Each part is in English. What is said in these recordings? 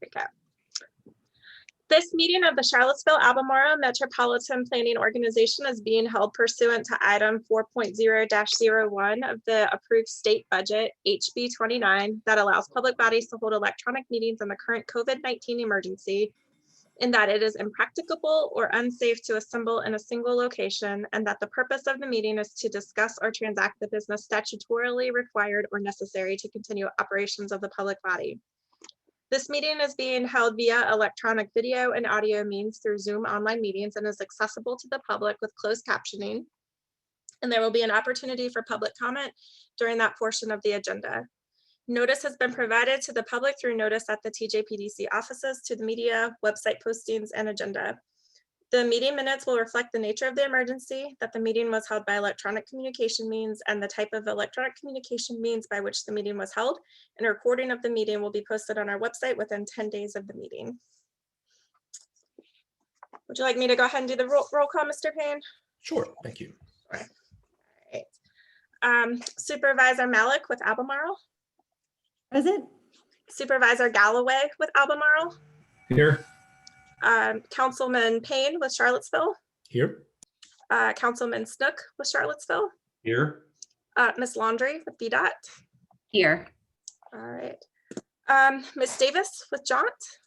Okay. This meeting of the Charlottesville-Albemarle Metropolitan Planning Organization is being held pursuant to item 4.0-01 of the approved state budget, HB 29, that allows public bodies to hold electronic meetings in the current COVID-19 emergency, in that it is impracticable or unsafe to assemble in a single location, and that the purpose of the meeting is to discuss or transact the business statutorily required or necessary to continue operations of the public body. This meeting is being held via electronic video and audio means through Zoom online meetings and is accessible to the public with closed captioning. And there will be an opportunity for public comment during that portion of the agenda. Notice has been provided to the public through notice at the TJPDC offices, to the media, website postings, and agenda. The meeting minutes will reflect the nature of the emergency, that the meeting was held by electronic communication means, and the type of electronic communication means by which the meeting was held, and a recording of the meeting will be posted on our website within 10 days of the meeting. Would you like me to go ahead and do the roll call, Mr. Payne? Sure, thank you. All right. Supervisor Malik with Albemarle. Present. Supervisor Galloway with Albemarle. Here. Councilman Payne with Charlottesville. Here. Councilman Snook with Charlottesville. Here. Miss Laundrie with BDOT. Here. All right. Miss Davis with Jaunt.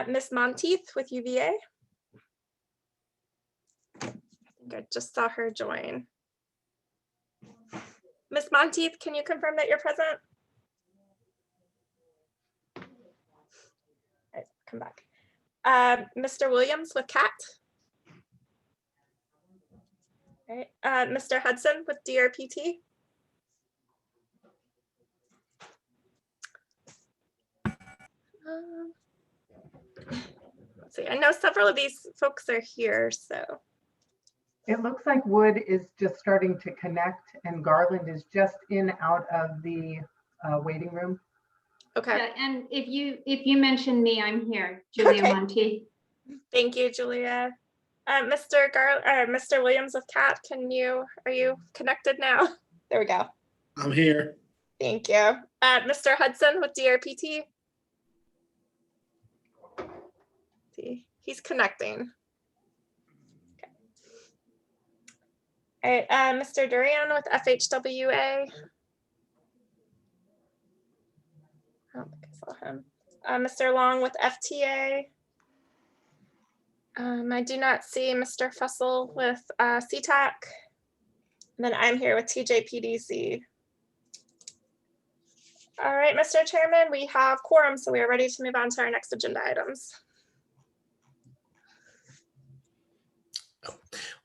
Miss Monteith with UVA. I think I just saw her join. Miss Monteith, can you confirm that you're present? All right, come back. Mr. Williams with CAT. All right. Mr. Hudson with DRPT. Let's see, I know several of these folks are here, so. It looks like Wood is just starting to connect and Garland is just in out of the waiting room. Okay. Yeah, and if you mention me, I'm here, Julia Okay. Monteith. Thank you, Julia. Mr. Williams with CAT, are you connected now? There we go. I'm here. Thank you. Mr. Hudson with DRPT. See, he's connecting. Okay. All right, Mr. Durian with FHWA. I don't think I saw him. Mr. Long with FTA. I do not see Mr. Fussell with CTAC. And then I'm here with TJPDC. All right, Mr. Chairman, we have quorum, so we are ready to move on to our next agenda items.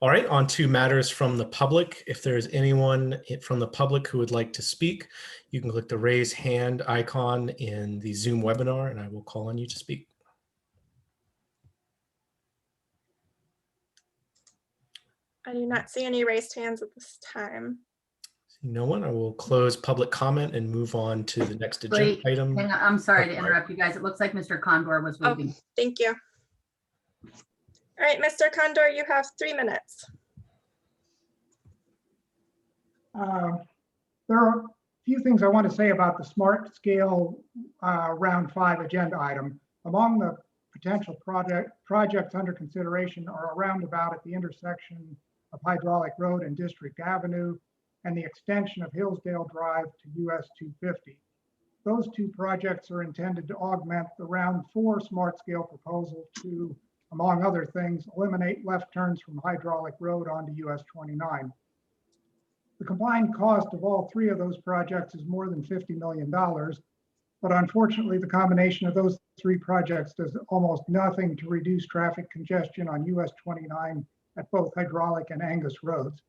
All right, on to matters from the public. If there is anyone from the public who would like to speak, you can click the raise hand icon in the Zoom webinar and I will call on you to speak. I do not see any raised hands at this time. No one. I will close public comment and move on to the next agenda Wait, item. hang on, I'm sorry to interrupt you guys. It looks like Mr. Condor was Oh, waiting. thank you. All right, Mr. Condor, you have 3 minutes. There are a few things I want to say about the smart scale round 5 agenda item. Among the potential projects under consideration are a roundabout at the intersection of Hydraulic Road and District Avenue and the extension of Hillsdale Drive to US 250. Those 2 projects are intended to augment the round 4 smart scale proposal to, among other things, eliminate left turns from Hydraulic Road onto US 29. The combined cost of all 3 of those projects is more than $50 million, but unfortunately the combination of those 3 projects does almost nothing to reduce traffic congestion on US 29 at both Hydraulic and Angus roads.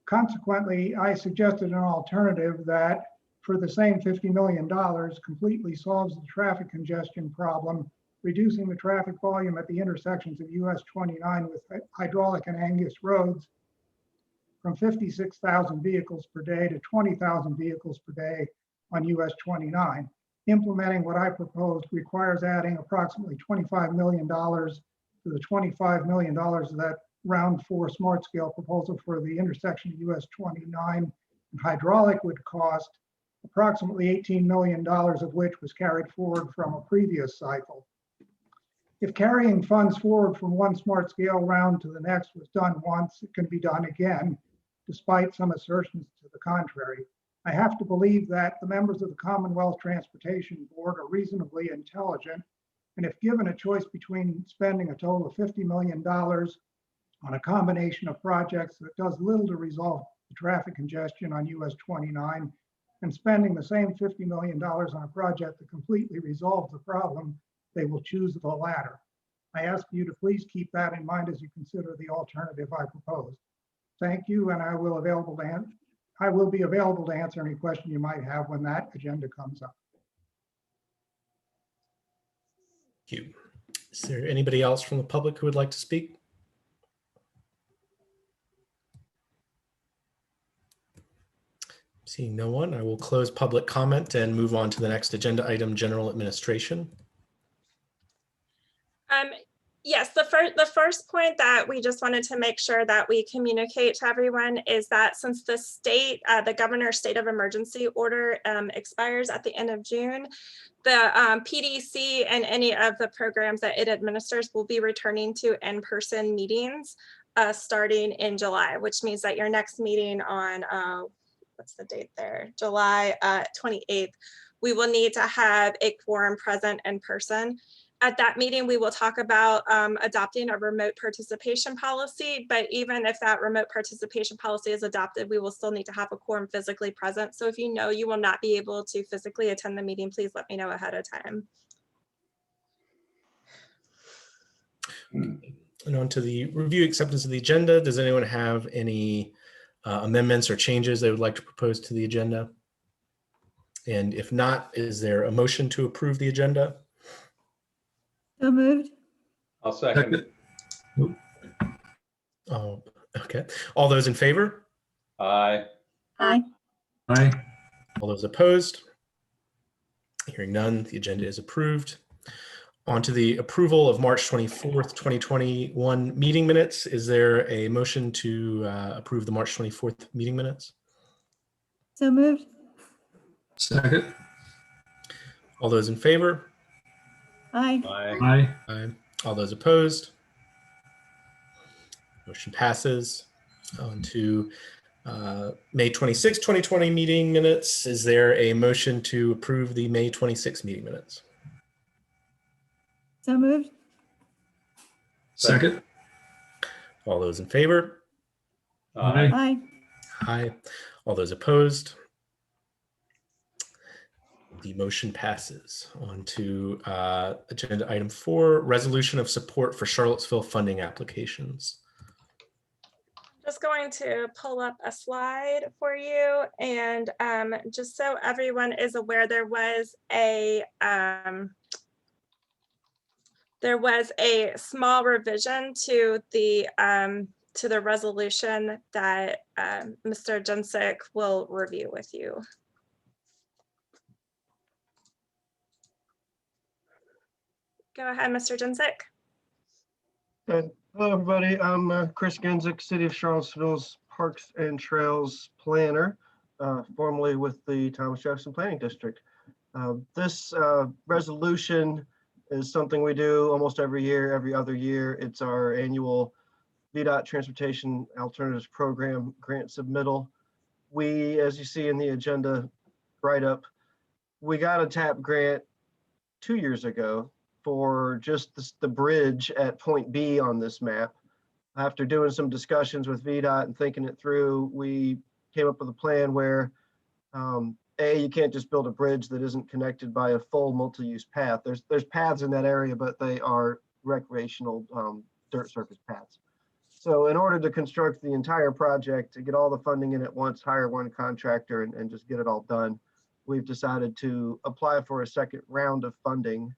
Consequently, I suggested an alternative that, for the same $50 million, completely solves the traffic congestion problem, reducing the traffic volume at the intersections of US 29 with Hydraulic and Angus roads from 56,000 vehicles per day to 20,000 vehicles per day on US 29. Implementing what I proposed requires adding approximately $25 million to the $25 million of that round 4 smart scale proposal for the intersection of US 29 and Hydraulic would cost approximately $18 million of which was carried forward from a previous cycle. If carrying funds forward from one smart scale round to the next was done once, it can be done again, despite some assertions to the contrary. I have to believe that the members of the Commonwealth Transportation Board are reasonably intelligent, and if given a choice between spending a total of $50 million on a combination of projects that does little to resolve the traffic congestion on US 29 and spending the same $50 million on a project that completely resolves the problem, they will choose the latter. I ask you to please keep that in mind as you consider the alternative I propose. Thank you, and I will be available to answer any question you might have when that agenda comes up. Thank you. Is there anybody else from the public who would like to speak? Seeing no one, I will close public comment and move on to the next agenda item, general administration. Yes, the first point that we just wanted to make sure that we communicate to everyone is that since the governor's state of emergency order expires at the end of June, the PDC and any of the programs that it administers will be returning to in-person meetings starting in July, which means that your next meeting on, what's the date there? July 28th, we will need to have a quorum present in person. At that meeting, we will talk about adopting a remote participation policy, but even if that remote participation policy is adopted, we will still need to have a quorum physically present. So if you know you will not be able to physically attend the meeting, please let me know ahead of time. And on to the review acceptance of the agenda. Does anyone have any amendments or changes they would like to propose to the agenda? And if not, is there a motion to approve the agenda? So moved. I'll second it. Oh, okay. All those in favor? Aye. Aye. Aye. All those opposed? Hearing none, the agenda is approved. On to the approval of March 24th, 2021 meeting minutes. Is there a motion to approve the March 24th meeting minutes? So moved. Second. All those in favor? Aye. Aye. Aye. Aye. All those opposed? Motion passes. On to May 26, 2020 meeting minutes. Is there a motion to approve the May 26 meeting minutes? So moved. Second. All those in favor? Aye. Aye. Aye. All those opposed? The motion passes. On to agenda item 4, resolution of support for Charlottesville funding applications. Just going to pull up a slide for you, and just so everyone is aware, there was a small revision to the resolution that Mr. Jensick will review with you. Go ahead, Mr. Jensick. Hello, everybody. I'm Chris Genzik, City of Charlottesville's Parks and Trails Planner, formerly with the Thomas Jefferson Planning District. This resolution is something we do almost every year, every other year. It's our annual VDOT Transportation Alternatives Program grant submittal. We, as you see in the agenda write-up, we got a TAP grant 2 years ago for just the bridge at point B on this map. After doing some discussions with VDOT and thinking it through, we came up with a plan where you can't just build a bridge that isn't connected by a full multi-use path. There's paths in that area, but they are recreational dirt surface paths. So in order to construct the entire project, to get all the funding in at once, hire one contractor and just get it all done, we've decided to apply for a second round of funding.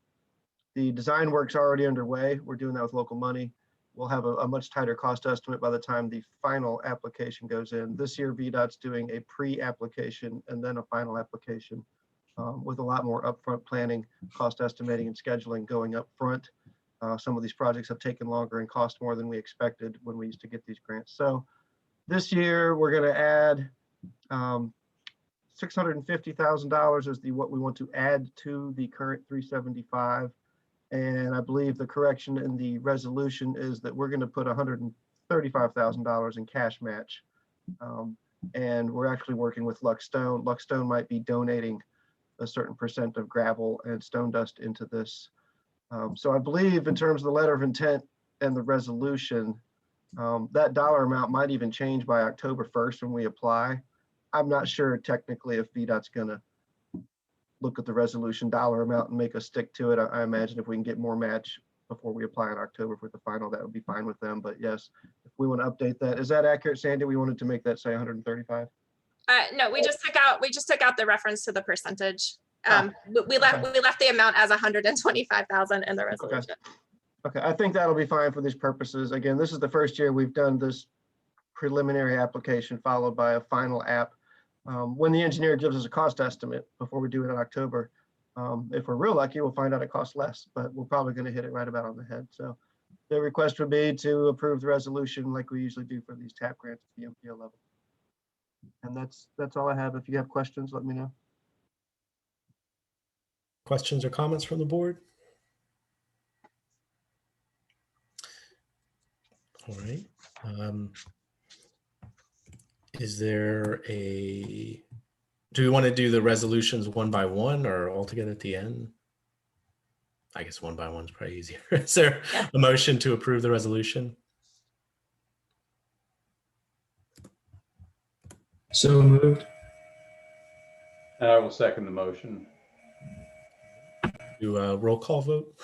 The design work's already underway. We're doing that with local money. We'll have a much tighter cost estimate by the time the final application goes in. This year, VDOT's doing a pre-application and then a final application with a lot more upfront planning, cost estimating, and scheduling going up front. Some of these projects have taken longer and cost more than we expected when we used to get these grants. So this year, we're going to add $650,000 is what we want to add to the current 375. And I believe the correction in the resolution is that we're going to put $135,000 in cash match. And we're actually working with Luckstone. Luckstone might be donating a certain percent of gravel and stone dust into this. So I believe in terms of the letter of intent and the resolution, that dollar amount might even change by October 1st when we apply. I'm not sure technically if VDOT's going to look at the resolution dollar amount and make us stick to it. I imagine if we can get more match before we apply in October for the final, that would be fine with them. But yes, if we want to update that, is that accurate, Sandy? We wanted to make that say 135. No, we just took out the reference to the percentage. Ah, We left the amount as 125,000 in the resolution. Okay, I think that'll be fine for these purposes. Again, this is the first year we've done this preliminary application followed by a final app. When the engineer gives us a cost estimate before we do it in October, if we're real lucky, we'll find out it costs less, but we're probably going to hit it right about on the head. So the request would be to approve the resolution like we usually do for these TAP grants at the MPO level. And that's all I have. If you have questions, let me know. Questions or comments from the board? All right. Is there do we want to do the resolutions one by one or all together at the end? I guess one by one is probably easier. Is there a motion to approve the resolution? So moved. And I will second the motion. Do a roll call vote?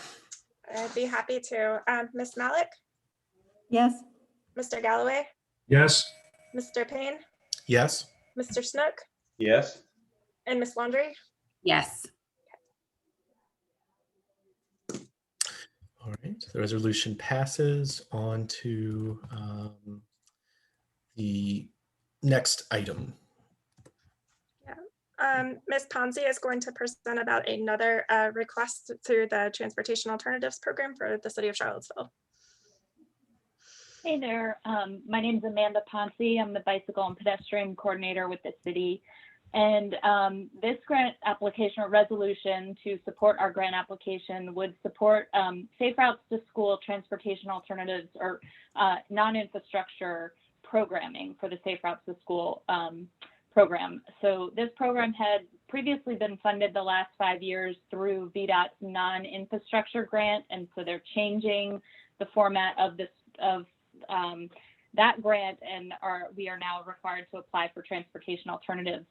I'd be happy to. Ms. Malik, Yes. Mr. Galloway, Yes. Mr. Payne, Yes. Mr. Snook, Yes. and Ms. Laundrie. Yes. All right. The resolution passes on to the next item. Ms. Ponzi is going to present about another request through the Transportation Alternatives Program for the City of Charlottesville. Hey there, my name is Amanda Ponce. I'm the Bicycle and Pedestrian Coordinator with the city. And this grant application or resolution to support our grant application would support safe routes to school transportation alternatives or non-infrastructure programming for the Safe Routes to School program. So this program had previously been funded the last 5 years through VDOT's non-infrastructure grant. And so they're changing the format of this that grant, and we are now required to apply for transportation alternatives.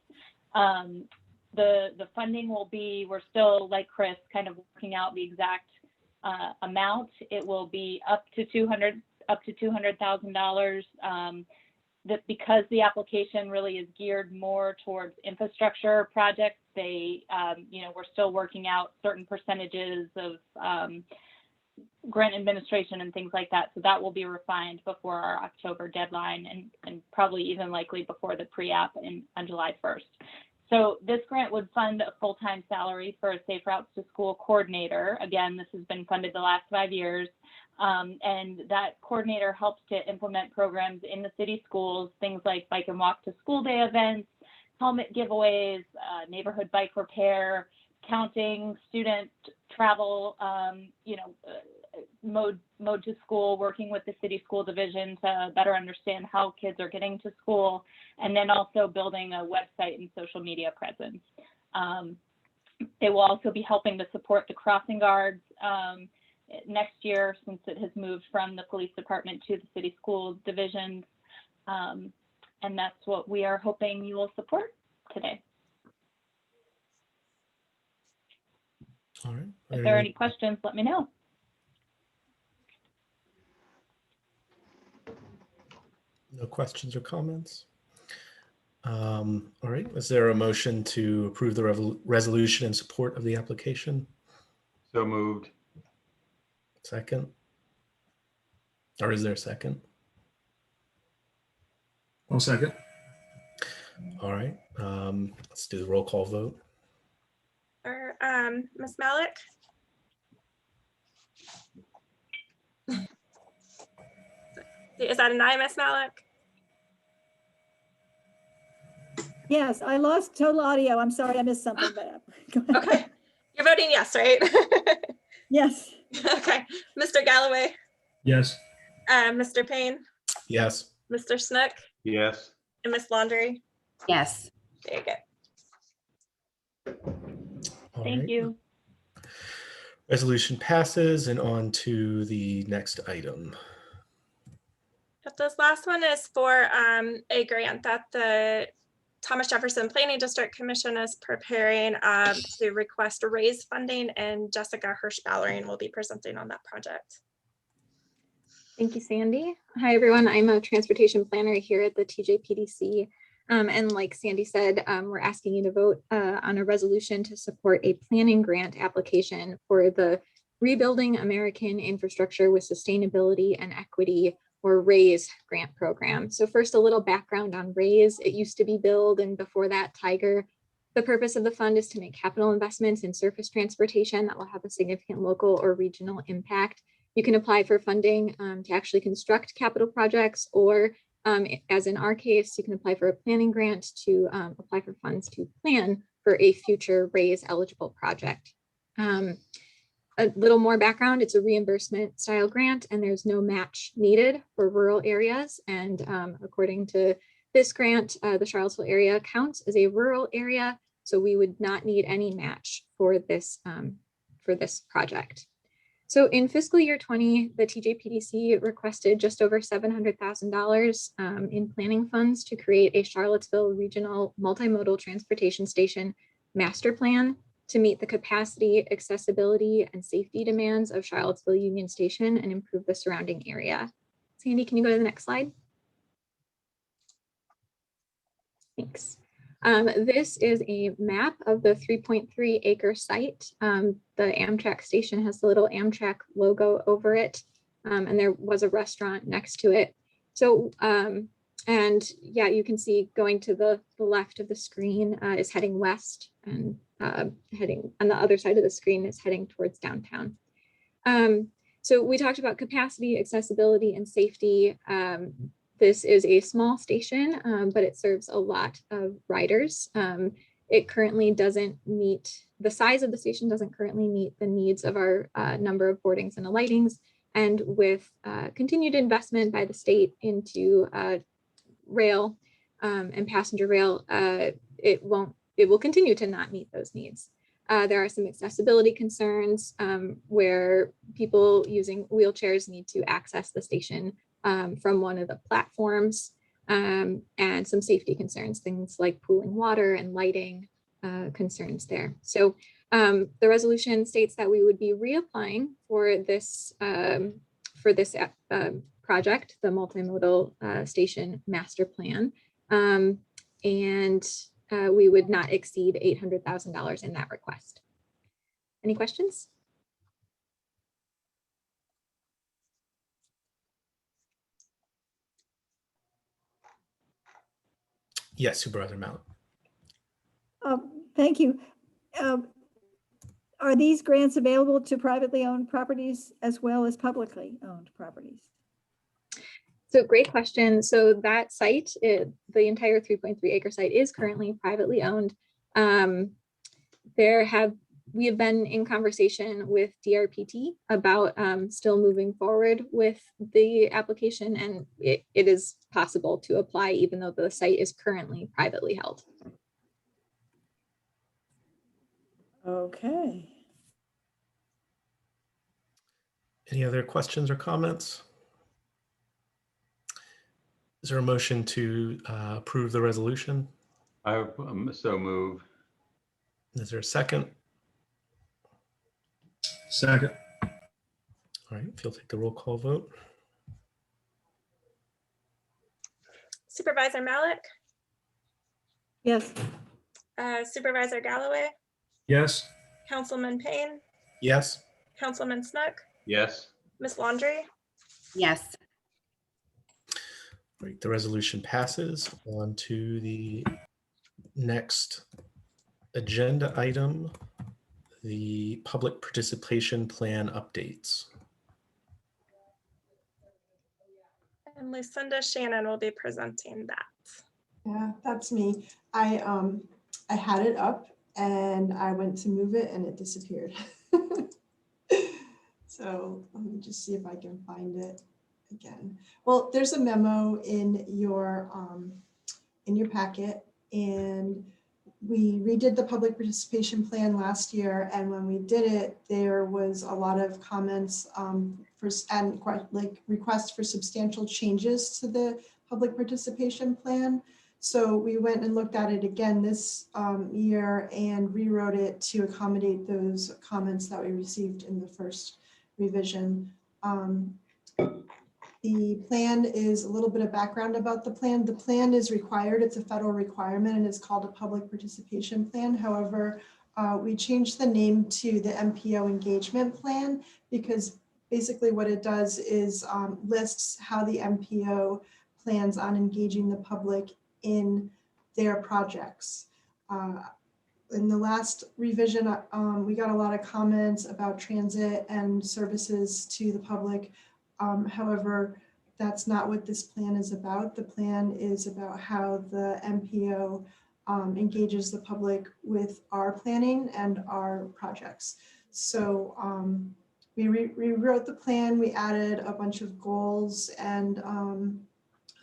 The funding will be, we're still, like Chris, kind of working out the exact amount. It will be up to $200,000. That because the application really is geared more towards infrastructure projects, we're still working out certain percentages of grant administration and things like that. So that will be refined before our October deadline and probably even likely before the pre-app on July 1st. So this grant would fund a full-time salary for a Safe Routes to School coordinator. Again, this has been funded the last 5 years. And that coordinator helps to implement programs in the city schools, things like bike and walk to school day events, helmet giveaways, neighborhood bike repair, counting, student travel, mode to school, working with the city school division to better understand how kids are getting to school, and then also building a website and social media presence. It will also be helping to support the crossing guards next year, since it has moved from the police department to the city school division. And that's what we are hoping you will support today. All right. If there are any questions, let me know. No questions or comments? All right. Is there a motion to approve the resolution in support of the application? So moved. Second? Or is there a second? I'll second. All right. Let's do the roll call vote. Or Ms. Malik, is that an aye, Ms. Malik? Yes, I lost total audio. I'm sorry, I missed something, but. go ahead. Okay, you're voting yes, right? Yes, Okay, Mr. Galloway, Yes. Mr. Payne, Yes. Mr. Snook, Yes. and Miss Laundry. Yes. Very good. All Thank right. you. Resolution passes, and on to the next item. But this last one is for a grant that the Thomas Jefferson Planning District Commission is preparing to request raise funding, and Jessica Hirsch-Ballerine will be presenting on that project. Thank you, Sandy. Hi, everyone. I'm a transportation planner here at the TJPDC. And like Sandy said, we're asking you to vote on a resolution to support a planning grant application for the Rebuilding American Infrastructure with Sustainability and Equity, or RAISE grant program. So first, a little background on RAISE. It used to be BUILD, and before that, TIGER. The purpose of the fund is to make capital investments in surface transportation that will have a significant local or regional impact. You can apply for funding to actually construct capital projects, or as in our case, you can apply for a planning grant to apply for funds to plan for a future RAISE eligible project. A little more background, it's a reimbursement style grant and there's no match needed for rural areas. And according to this grant, the Charlottesville area counts as a rural area, so we would not need any match for this project. So in fiscal year 20, the TJPDC requested just over $700,000 in planning funds to create a Charlottesville regional multimodal transportation station master plan to meet the capacity, accessibility, and safety demands of Charlottesville Union Station and improve the surrounding area. Sandy, can you go to the next slide? Thanks. This is a map of the 3.3 acre site. The Amtrak station has the little Amtrak logo over it, and there was a restaurant next to it. So, and yeah, you can see going to the left of the screen is heading west, and heading on the other side of the screen is heading towards downtown. So we talked about capacity, accessibility, and safety. This is a small station, but it serves a lot of riders. It currently doesn't meet, the size of the station doesn't currently meet the needs of our number of boardings and alightings. And with continued investment by the state into rail and passenger rail, it will continue to not meet those needs. There are some accessibility concerns where people using wheelchairs need to access the station from one of the platforms, and some safety concerns, things like pooling water and lighting concerns there. So the resolution states that we would be reapplying for this project, the multimodal station master plan, and we would not exceed $800,000 in that request. Any questions? Yes, Supervisor Mallett. Thank you. Are these grants available to privately owned properties as well as publicly owned properties? So great question. So that site, the entire 3.3 acre site is currently privately owned. We have been in conversation with DRPT about still moving forward with the application, and it is possible to apply even though the site is currently privately held. Okay. Any other questions or comments? Is there a motion to approve the resolution? I so move. Is there a second? Second. All right, if you'll take the roll call vote. Supervisor Malik, Yes. Supervisor Galloway, Yes. Councilman Payne, Yes. Councilman Snook, Yes. Miss Laundry. Yes. Right, the resolution passes. On to the next agenda item, the public participation plan updates. And Lucinda Shannon will be presenting that. Yeah, that's me. I had it up and I went to move it and it disappeared. So let me just see if I can find it again. Well, there's a memo in your packet, and we redid the public participation plan last year. And when we did it, there was a lot of comments and requests for substantial changes to the public participation plan. So we went and looked at it again this year and rewrote it to accommodate those comments that we received in the first revision. The plan is a little bit of background about the plan. The plan is required, it's a federal requirement, and it's called a public participation plan. However, we changed the name to the MPO engagement plan because basically what it does is lists how the MPO plans on engaging the public in their projects. In the last revision, we got a lot of comments about transit and services to the public. However, that's not what this plan is about. The plan is about how the MPO engages the public with our planning and our projects. So we rewrote the plan. We added a bunch of goals and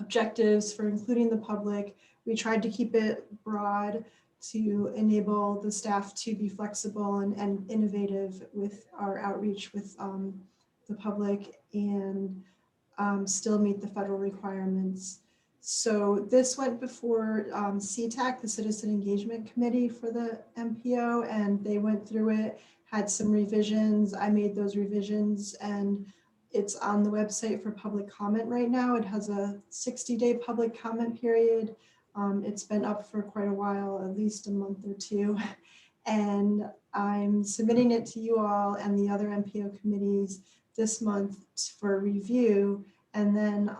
objectives for including the public. We tried to keep it broad to enable the staff to be flexible and innovative with our outreach with the public and still meet the federal requirements. So this went before CTAC, the Citizen Engagement Committee for the MPO, and they went through it, had some revisions. I made those revisions and it's on the website for public comment right now. It has a 60-day public comment period. It's been up for quite a while, at least a month or two. And I'm submitting it to you all and the other MPO committees this month for review. And then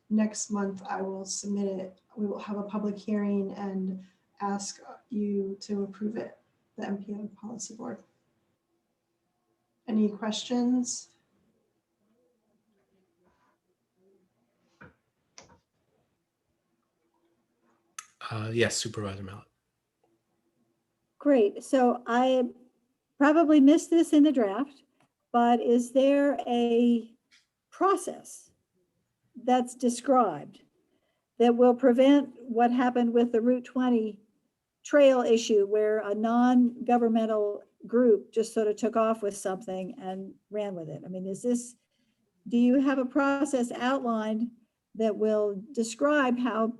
next month I will submit it. We will have a public hearing and ask you to approve it, the MPO Policy Board. Any questions? Yes, Supervisor Mallett. Great. So I probably missed this in the draft, but is there a process that's described that will prevent what happened with the Route 20 trail issue where a non-governmental group just sort of took off with something and ran with it? I mean, do you have a process outlined that will describe how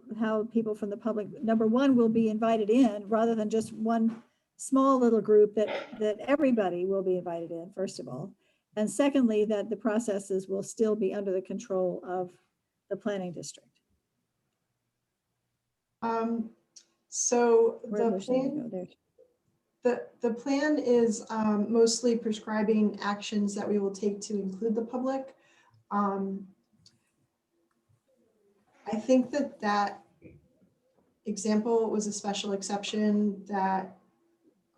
people from the public, number one, will be invited in rather than just one small little group that everybody will be invited in, first of all. And secondly, that the processes will still be under the control of the planning district. So the plan is mostly prescribing actions that we will take to include the public. I think that example was a special exception that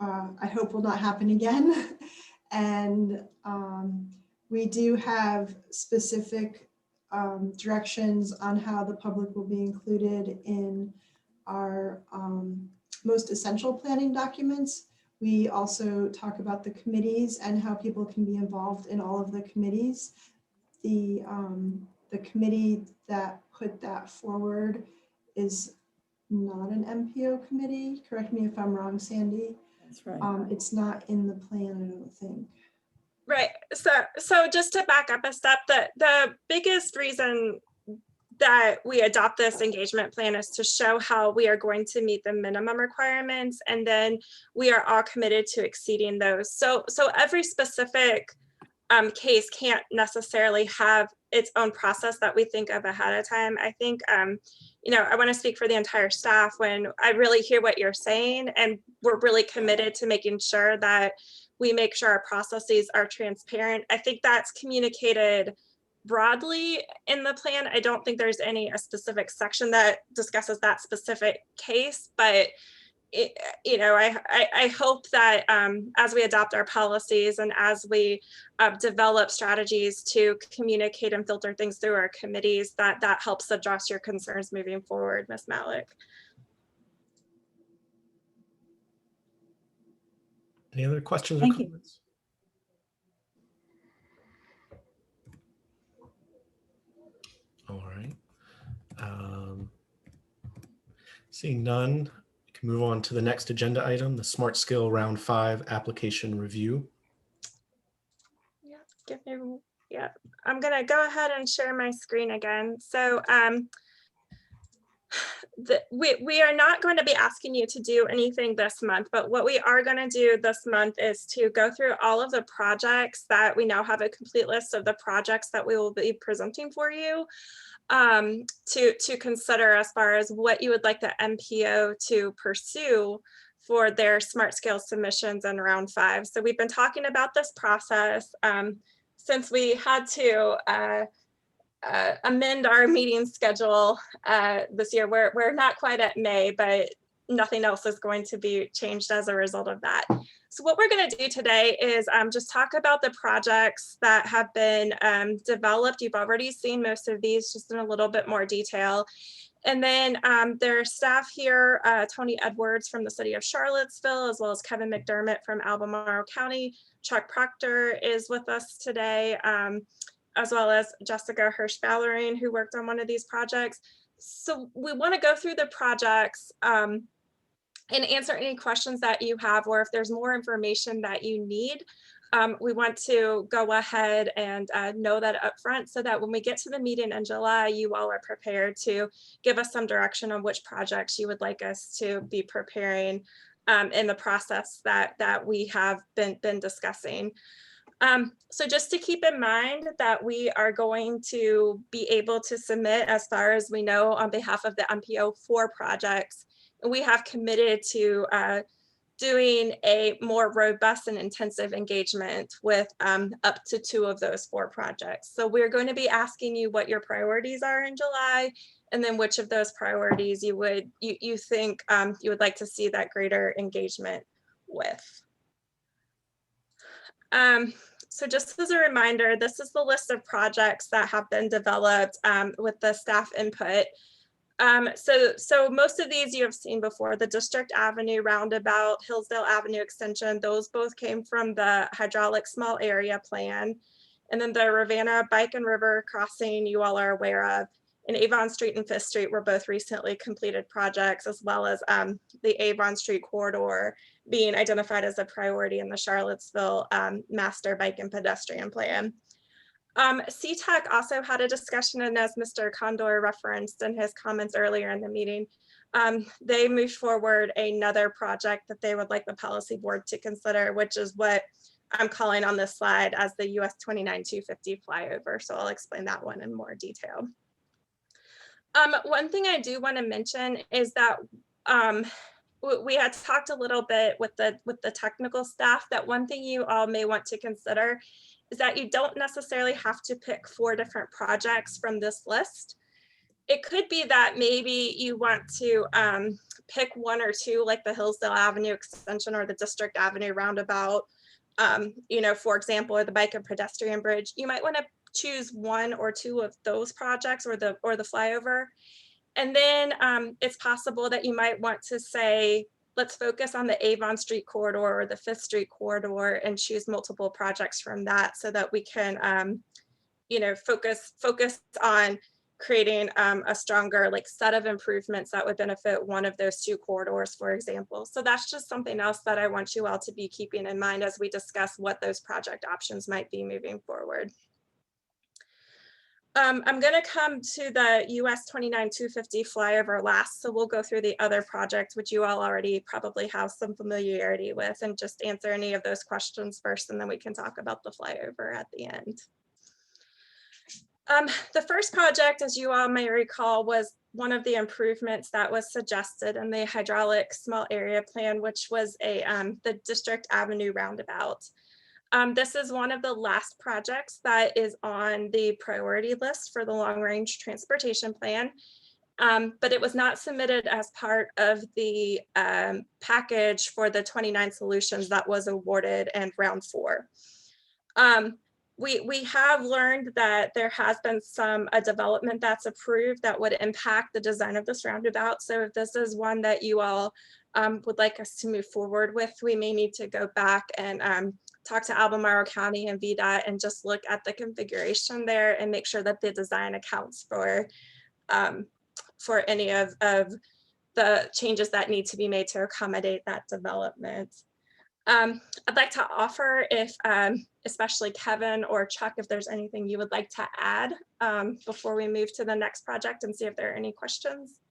I hope will not happen again. And we do have specific directions on how the public will be included in our most essential planning documents. We also talk about the committees and how people can be involved in all of the committees. The committee that put that forward is not an MPO committee. Correct me if I'm wrong, Sandy. That's right. It's not in the plan, I don't think. Right. So just to back up a step, the biggest reason that we adopt this engagement plan is to show how we are going to meet the minimum requirements, and then we are all committed to exceeding those. So every specific case can't necessarily have its own process that we think of ahead of time. I think, you know, I want to speak for the entire staff when I really hear what you're saying, and we're really committed to making sure that we make sure our processes are transparent. I think that's communicated broadly in the plan. I don't think there's a specific section that discusses that specific case, but I hope that as we adopt our policies and as we develop strategies to communicate and filter things through our committees, that helps address your concerns moving forward, Ms. Malik. Any other questions or Thank you. comments? All right. Seeing none, we can move on to the next agenda item, the Smart Skill Round 5 application review. Yeah, I'm gonna go ahead and share my screen again. So we are not going to be asking you to do anything this month, but what we are going to do this month is to go through all of the projects that we now have a complete list of the projects that we will be presenting for you to consider as far as what you would like the MPO to pursue for their smart scale submissions in round 5. So we've been talking about this process since we had to amend our meeting schedule this year. We're not quite at May, but nothing else is going to be changed as a result of that. So what we're going to do today is just talk about the projects that have been developed. You've already seen most of these, just in a little bit more detail. And then there's staff here, Tony Edwards from the City of Charlottesville, as well as Kevin McDermott from Albemarle County. Chuck Proctor is with us today, as well as Jessica Hirsch-Ballerine, who worked on one of these projects. So we want to go through the projects and answer any questions that you have, or if there's more information that you need. We want to go ahead and know that up front so that when we get to the meeting in July, you all are prepared to give us some direction on which projects you would like us to be preparing in the process that we have been discussing. So just to keep in mind that we are going to be able to submit, as far as we know, on behalf of the MPO 4 projects. And we have committed to doing a more robust and intensive engagement with up to 2 of those 4 projects. So we're going to be asking you what your priorities are in July, and then which of those priorities you think you would like to see that greater engagement with. So just as a reminder, this is the list of projects that have been developed with the staff input. So most of these you have seen before: the District Avenue Roundabout, Hillsdale Avenue Extension, those both came from the hydraulic small area plan. And then the Rivanna Bike and River Crossing, you all are aware of, and Avon Street and Fifth Street were both recently completed projects, as well as the Avon Street corridor being identified as a priority in the Charlottesville Master Bike and Pedestrian Plan. CTEC also had a discussion, and as Mr. Condor referenced in his comments earlier in the meeting, they moved forward another project that they would like the policy board to consider, which is what I'm calling on this slide as the US 29-250 flyover. So I'll explain that one in more detail. One thing I do want to mention is that we had talked a little bit with the technical staff that one thing you all may want to consider is that you don't necessarily have to pick 4 different projects from this list. It could be that maybe you want to pick 1 or 2, like the Hillsdale Avenue Extension or the District Avenue Roundabout, for example, or the Bike and Pedestrian Bridge. You might want to choose 1 or 2 of those projects, or the flyover. And then it's possible that you might want to say, let's focus on the Avon Street corridor or the Fifth Street corridor and choose multiple projects from that, so that we can, focus on creating a stronger set of improvements that would benefit one of those 2 corridors, for example. So that's just something else that I want you all to be keeping in mind as we discuss what those project options might be moving forward. I'm going to come to the US 29-250 flyover last, so we'll go through the other projects, which you all already probably have some familiarity with, and just answer any of those questions first, and then we can talk about the flyover at the end. The first project, as you all may recall, was one of the improvements that was suggested in the hydraulic small area plan, which was the District Avenue Roundabout. This is one of the last projects that is on the priority list for the long range transportation plan. but it was not submitted as part of the package for the 29 solutions that was awarded in round 4. We have learned that there has been a development that's approved that would impact the design of this roundabout. So if this is one that you all would like us to move forward with, we may need to go back and talk to Albemarle County and VDOT and just look at the configuration there and make sure that the design accounts for any of the changes that need to be made to accommodate that development. I'd like to offer if, especially Kevin or Chuck, if there's anything you would like to add before we move to the next project and see if there are any questions.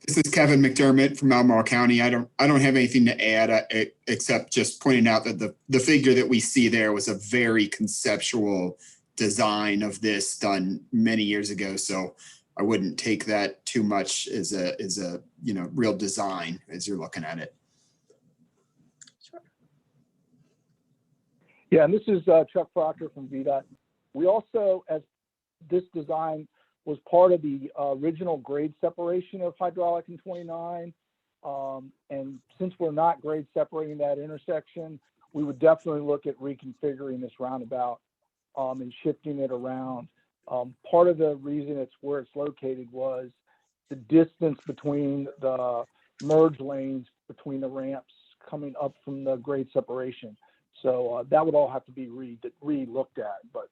This is Kevin McDermott from Albemarle County. I don't have anything to add except just pointing out that the figure that we see there was a very conceptual design of this done many years ago. So I wouldn't take that too much as a real design as you're looking at it. Sure. Yeah, and this is Chuck Proctor from VDOT. We also, as this design was part of the original grade separation of hydraulic and 29, and since we're not grade separating that intersection, we would definitely look at reconfiguring this roundabout and shifting it around. Part of the reason it's where it's located was the distance between the merge lanes between the ramps coming up from the grade separation. So that would all have to be re-looked at, but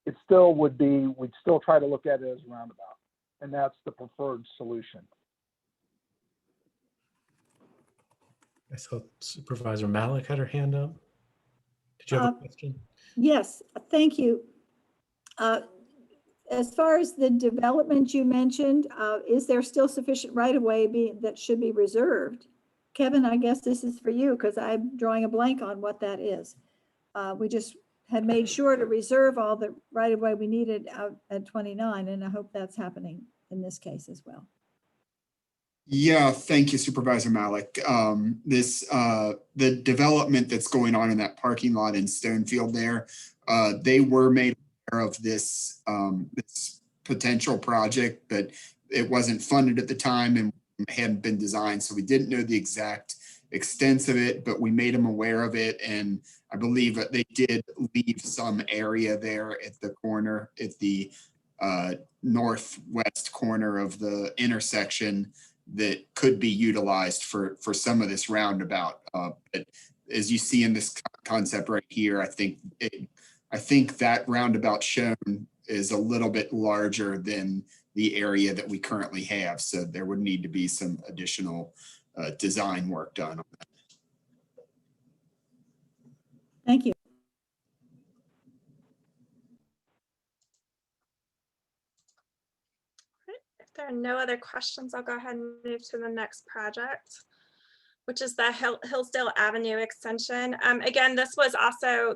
it still would be, we'd still try to look at it as a roundabout, and that's the preferred solution. I thought Supervisor Malik had her hand up. Did you have a question? Yes, thank you. As far as the development you mentioned, is there still sufficient right-of-way that should be reserved? Kevin, I guess this is for you because I'm drawing a blank on what that is. We just had made sure to reserve all the right-of-way we needed out at 29, and I hope that's happening in this case as well. Yeah, thank you, Supervisor Malik. The development that's going on in that parking lot in Stonefield there, they were made aware of this potential project, but it wasn't funded at the time and hadn't been designed, so we didn't know the exact extent of it, but we made them aware of it, and I believe that they did leave some area there at the corner, at the northwest corner of the intersection that could be utilized for some of this roundabout. But as you see in this concept right here, I think that roundabout shown is a little bit larger than the area that we currently have. So there would need to be some additional design work done on that. Thank you. If there are no other questions, I'll go ahead and move to the next project, which is the Hillsdale Avenue extension. Again, this is also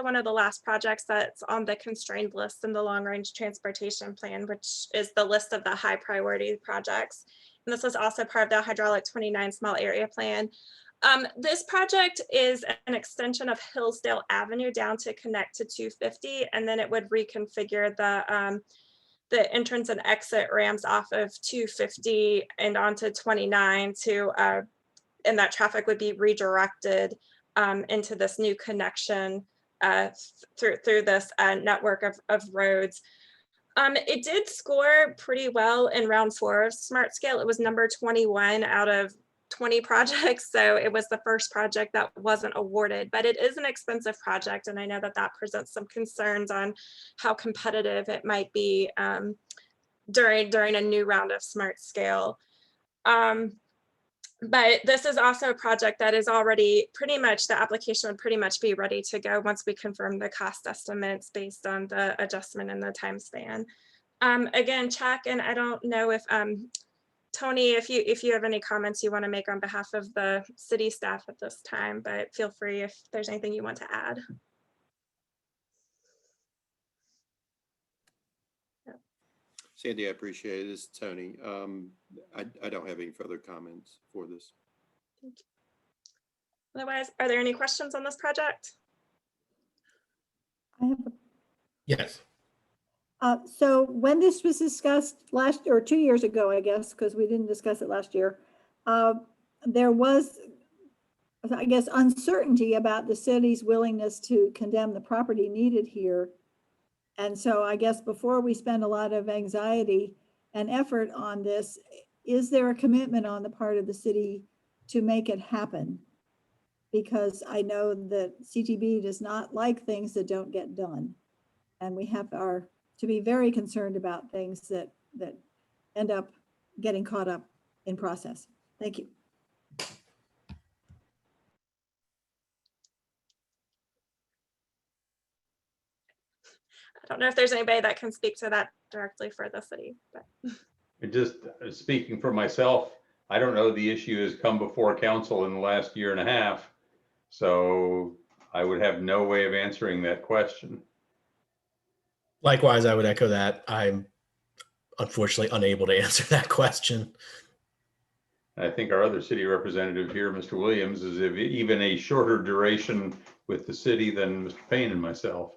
one of the last projects that's on the constrained list in the long range transportation plan, which is the list of the high priority projects. And this is also part of the hydraulic 29 small area plan. This project is an extension of Hillsdale Avenue down to connect to 250, and then it would reconfigure the entrance and exit ramps off of 250 and onto 29 to and that traffic would be redirected into this new connection through this network of roads. It did score pretty well in round 4 of Smart Scale. It was number 21 out of 20 projects, so it was the first project that wasn't awarded, but it is an expensive project, and I know that that presents some concerns on how competitive it might be during a new round of Smart Scale. But this is also a project that is already pretty much, the application would pretty much be ready to go once we confirm the cost estimates based on the adjustment in the time span. Again, Chuck, and I don't know if Tony, if you have any comments you want to make on behalf of the city staff at this time, but feel free if there's anything you want to add. Sandy, I appreciate it. This is Tony. I don't have any further comments for this. Thank you. Otherwise, are there any questions on this project? I have Yes. So when this was discussed last, or 2 years ago, I guess, because we didn't discuss it last year, there was, I guess, uncertainty about the city's willingness to condemn the property needed here. And so I guess before we spend a lot of anxiety and effort on this, is there a commitment on the part of the city to make it happen? Because I know that CTB does not like things that don't get done. And we have to be very concerned about things that end up getting caught up in process. Thank you. I don't know if there's anybody that can speak to that directly for the city, but. Just speaking for myself, I don't know the issue has come before council in the last year and a half. So I would have no way of answering that question. Likewise, I would echo that. I'm unfortunately unable to answer that question. I think our other city representative here, Mr. Williams, is even a shorter duration with the city than Mr. Payne and myself.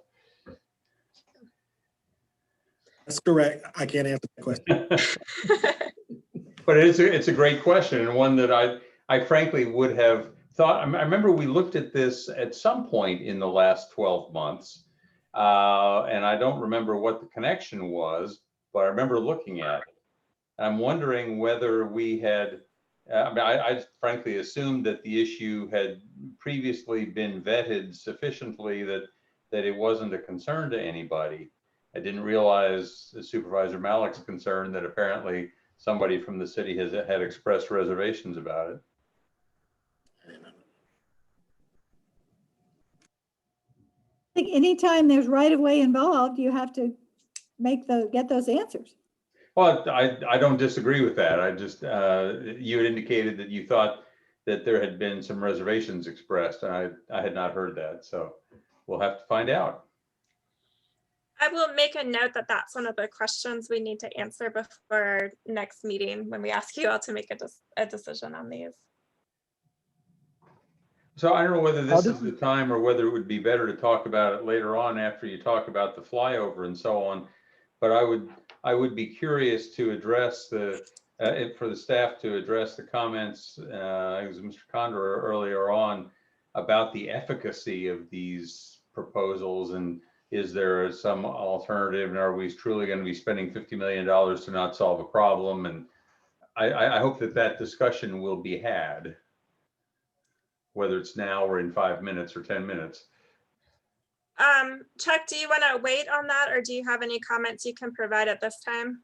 That's correct. I can't answer that question. But it's a great question, and one that I frankly would have thought. I remember we looked at this at some point in the last 12 months, and I don't remember what the connection was, but I remember looking at it. I'm wondering whether we had, I frankly assumed that the issue had previously been vetted sufficiently that it wasn't a concern to anybody. I didn't realize, as Supervisor Malik's concern, that apparently somebody from the city had expressed reservations about it. I think anytime there's right of way involved, you have to get those answers. Well, I don't disagree with that. I just, you had indicated that you thought that there had been some reservations expressed, and I had not heard that. So we'll have to find out. I will make a note that that's one of the questions we need to answer before our next meeting when we ask you all to make a decision on these. So I don't know whether this is the time or whether it would be better to talk about it later on after you talk about the flyover and so on. But I would be curious to address for the staff to address the comments, it was Mr. Condor earlier on, about the efficacy of these proposals, and is there some alternative, and are we truly going to be spending $50 million to not solve a problem? And I hope that discussion will be had, whether it's now or in 5 minutes or 10 minutes. Chuck, do you want to wait on that, or do you have any comments you can provide at this time?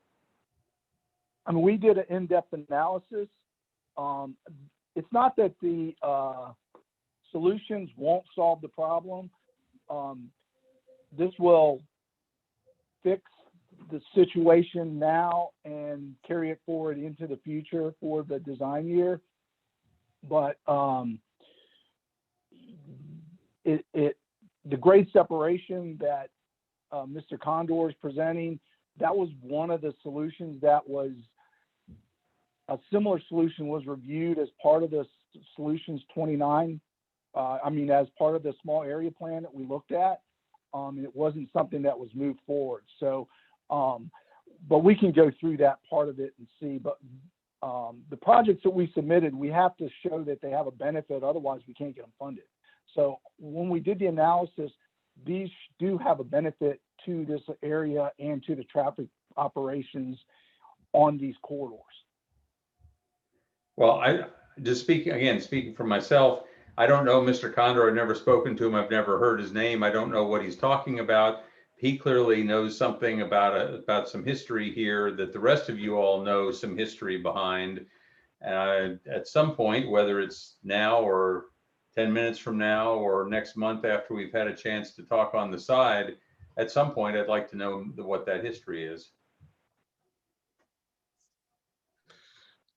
I mean, we did an in-depth analysis. It's not that the solutions won't solve the problem. This will fix the situation now and carry it forward into the future for the design year. But the grade separation that Mr. Condor is presenting, that was one of the solutions that was, a similar solution was reviewed as part of the Solutions 29. As part of the small area plan that we looked at. It wasn't something that was moved forward. So, but we can go through that part of it and see. But the projects that we submitted, we have to show that they have a benefit. Otherwise, we can't get them funded. So when we did the analysis, these do have a benefit to this area and to the traffic operations on these corridors. Well, speaking for myself, I don't know Mr. Condor. I've never spoken to him. I've never heard his name. I don't know what he's talking about. He clearly knows something about some history here that the rest of you all know some history behind. At some point, whether it's now or 10 minutes from now or next month after we've had a chance to talk on the side, at some point, I'd like to know what that history is.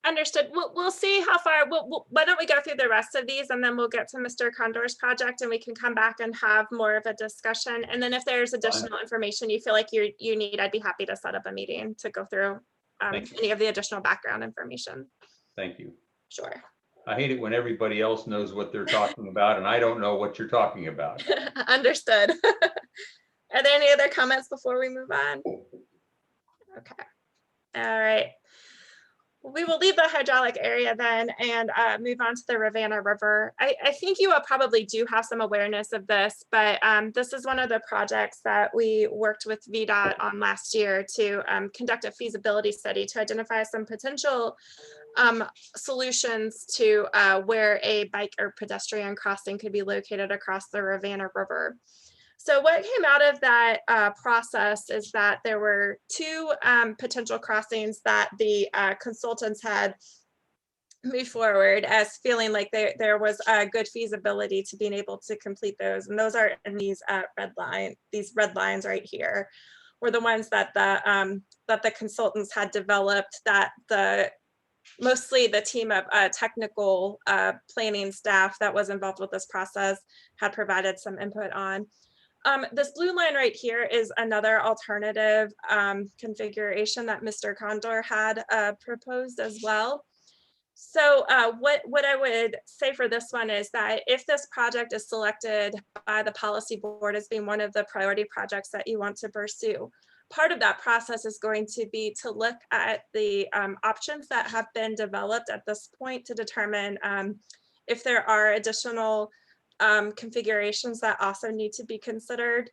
Understood. We'll see how far. Why don't we go through the rest of these, and then we'll get to Mr. Condor's project, and we can come back and have more of a discussion. And then if there's additional information you feel like you need, I'd be happy to set up a meeting to go through any of the additional background information. Thank you. Sure. I hate it when everybody else knows what they're talking about and I don't know what you're talking about. Understood. Are there any other comments before we move on? Okay. All right. We will leave the hydraulic area then and move on to the Rivanna River. I think you all probably do have some awareness of this, but this is one of the projects that we worked with VDOT on last year to conduct a feasibility study to identify some potential solutions to where a bike or pedestrian crossing could be located across the Rivanna River. So what came out of that process is that there were two potential crossings that the consultants had moved forward as feeling like there was a good feasibility to being able to complete those. And those are in these red lines right here were the ones that the consultants had developed, that mostly the team of technical planning staff that was involved with this process had provided some input on. This blue line right here is another alternative configuration that Mr. Condor had proposed as well. So what I would say for this one is that if this project is selected by the policy board as being one of the priority projects that you want to pursue, part of that process is going to be to look at the options that have been developed at this point to determine if there are additional configurations that also need to be considered,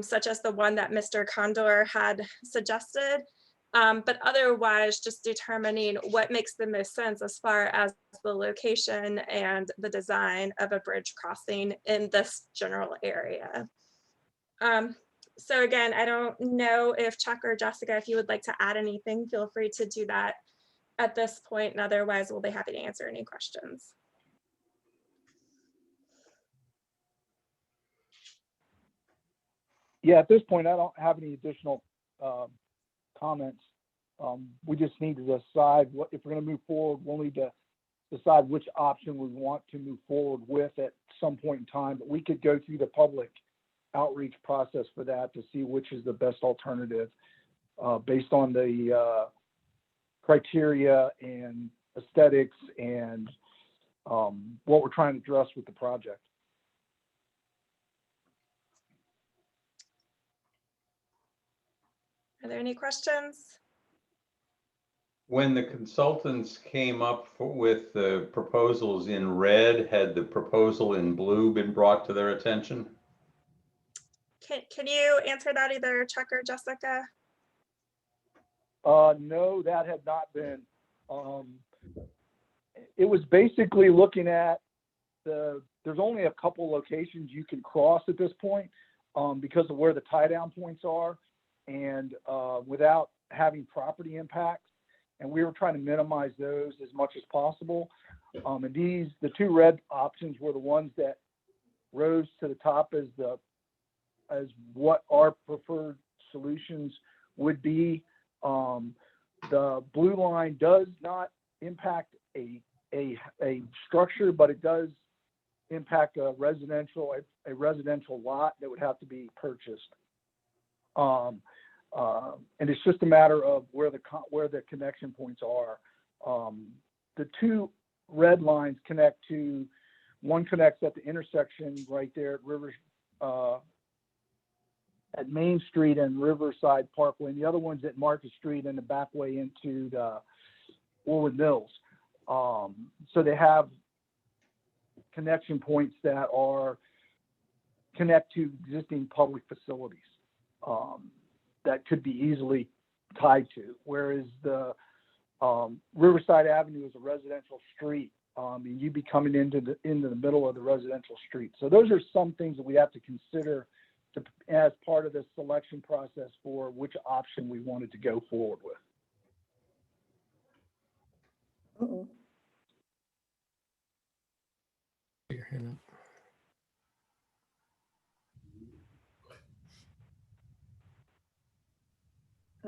such as the one that Mr. Condor had suggested, but otherwise just determining what makes the most sense as far as the location and the design of a bridge crossing in this general area. So again, I don't know if Chuck or Jessica, if you would like to add anything, feel free to do that at this point, and otherwise we'll be happy to answer any questions. Yeah, at this point, I don't have any additional comments. We just need to decide if we're going to move forward. We'll need to decide which option we want to move forward with at some point in time. But we could go through the public outreach process for that to see which is the best alternative based on the criteria and aesthetics and what we're trying to address with the project. Are there any questions? When the consultants came up with the proposals in red, had the proposal in blue been brought to their attention? Can you answer that, either Chuck or Jessica? No, that had not been. It was basically looking at there's only a couple locations you can cross at this point because of where the tie down points are, and without having property impacts. And we were trying to minimize those as much as possible. And the two red options were the ones that rose to the top as what our preferred solutions would be. The blue line does not impact a structure, but it does impact a residential lot that would have to be purchased. And it's just a matter of where the connection points are. The two red lines one connects at the intersection right there at Main Street and Riverside Parkway, and the other one's at Market Street and the back way into the Woolwood Mills. So they have connection points that connect to existing public facilities that could be easily tied to, whereas the Riverside Avenue is a residential street, and you'd be coming into the middle of the residential street. So those are some things that we have to consider as part of the selection process for which option we wanted to go forward with. Uh-oh. Put your hand up.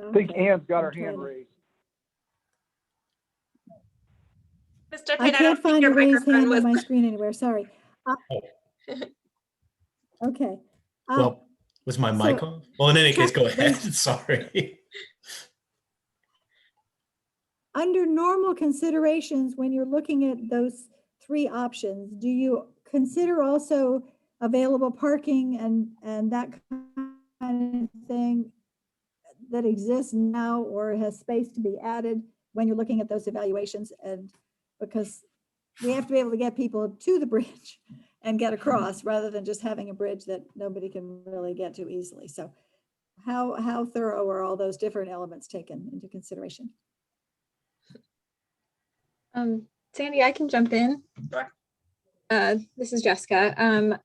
I think Ann's got her hand raised. Mr. I Payne, I can't don't think find your a raised microphone hand was. on my screen anywhere, sorry. Okay. Well, was my mic on? Well, in any case, go ahead. Sorry. Under normal considerations, when you're looking at those three options, do you consider also available parking and that kind kind of thing that exists now or has space to be added when you're looking at those evaluations? And because we have to be able to get people to the bridge and get across rather than just having a bridge that nobody can really get to easily. So how thorough are all those different elements taken into consideration? Sandy, I can jump in. Sure. This is Jessica.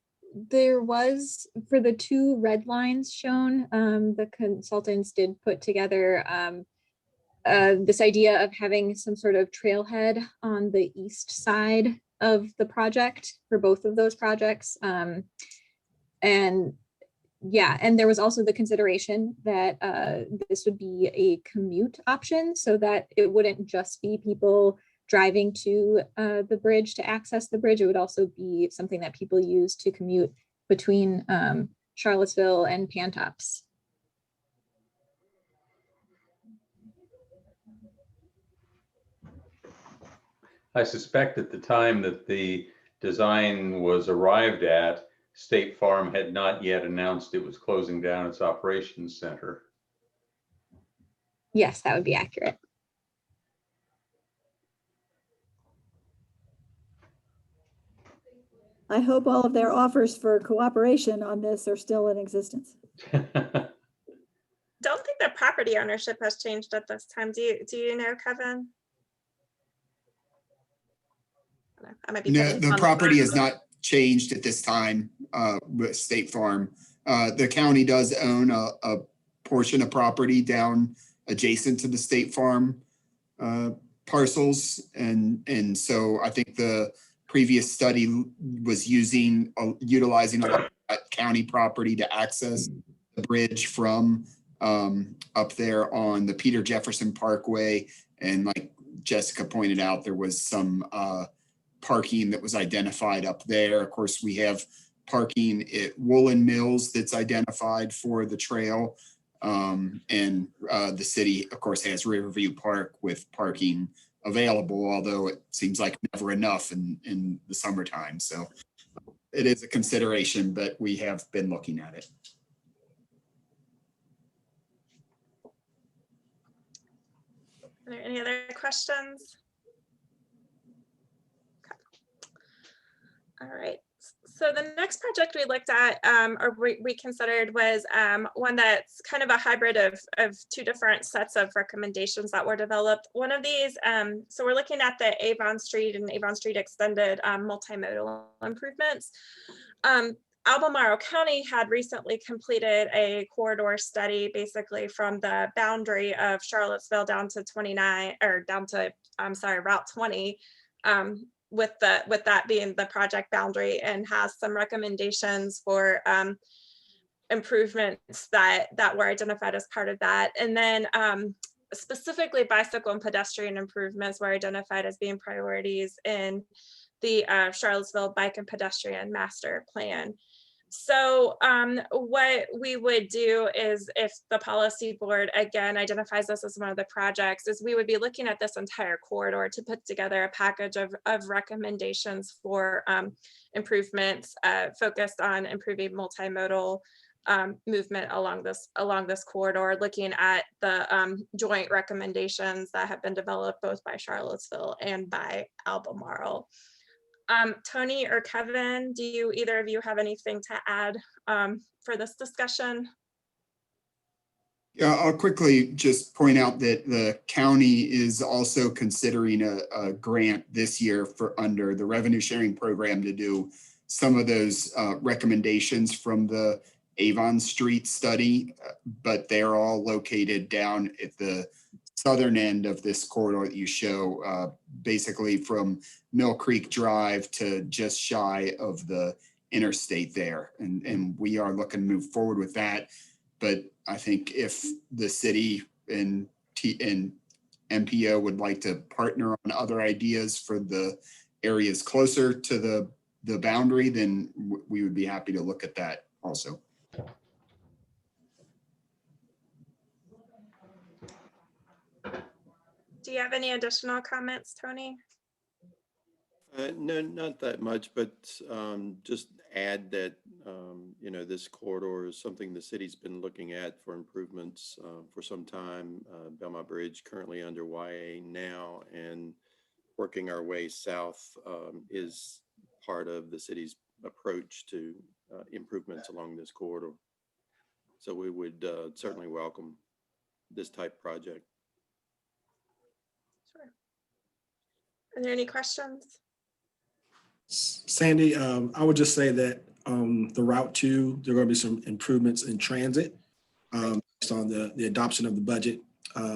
There was, for the two red lines shown, the consultants did put together this idea of having some sort of trailhead on the east side of the project for both of those projects. And yeah, and there was also the consideration that this would be a commute option so that it wouldn't just be people driving to the bridge to access the bridge. It would also be something that people use to commute between Charlottesville and Pantops. I suspect at the time that the design was arrived at, State Farm had not yet announced it was closing down its operations center. Yes, that would be accurate. I hope all of their offers for cooperation on this are still in existence. Don't think the property ownership has changed at this time. Do you know, Kevin? I might be No, putting the on property spot. has not changed at this time with State Farm. The county does own a portion of property down adjacent to the State Farm parcels. And so I think the previous study was utilizing a lot of that county property to access the bridge from up there on the Peter Jefferson Parkway. And like Jessica pointed out, there was some parking that was identified up there. Of course, we have parking at Woolen Mills that's identified for the trail. And the city, of course, has Riverview Park with parking available, although it seems like never enough in the summertime. So it is a consideration, but we have been looking at it. Are there any other questions? Okay. All right. So the next project we looked at or we considered was one that's kind of a hybrid of two different sets of recommendations that were developed. One of these, so we're looking at the Avon Street and Avon Street Extended multimodal improvements. Albemarle County had recently completed a corridor study basically from the boundary of Charlottesville down to 29 or down to, I'm sorry, Route 20. With that being the project boundary, and has some recommendations for improvements that were identified as part of that. And then specifically bicycle and pedestrian improvements were identified as being priorities in the Charlottesville Bike and Pedestrian Master Plan. So what we would do is, if the policy board again identifies this as one of the projects, is we would be looking at this entire corridor to put together a package of recommendations for improvements focused on improving multimodal movement along this corridor, looking at the joint recommendations that have been developed both by Charlottesville and by Albemarle. Tony or Kevin, do either of you have anything to add for this discussion? Yeah, I'll quickly just point out that the county is also considering a grant this year for under the revenue sharing program to do some of those recommendations from the Avon Street study, but they're all located down at the southern end of this corridor that you show, basically from Mill Creek Drive to just shy of the interstate there. And we are looking to move forward with that. But I think if the city and MPO would like to partner on other ideas for the areas closer to the boundary, then we would be happy to look at that also. Do you have any additional comments, Tony? No, not that much, but just add that, this corridor is something the city's been looking at for improvements for some time. Belmont Bridge currently under YA now, and working our way south is part of the city's approach to improvements along this corridor. So we would certainly welcome this type project. Sure. Are there any questions? Sandy, I would just say that the Route 2, there are going to be some improvements in transit based on the adoption of the budget.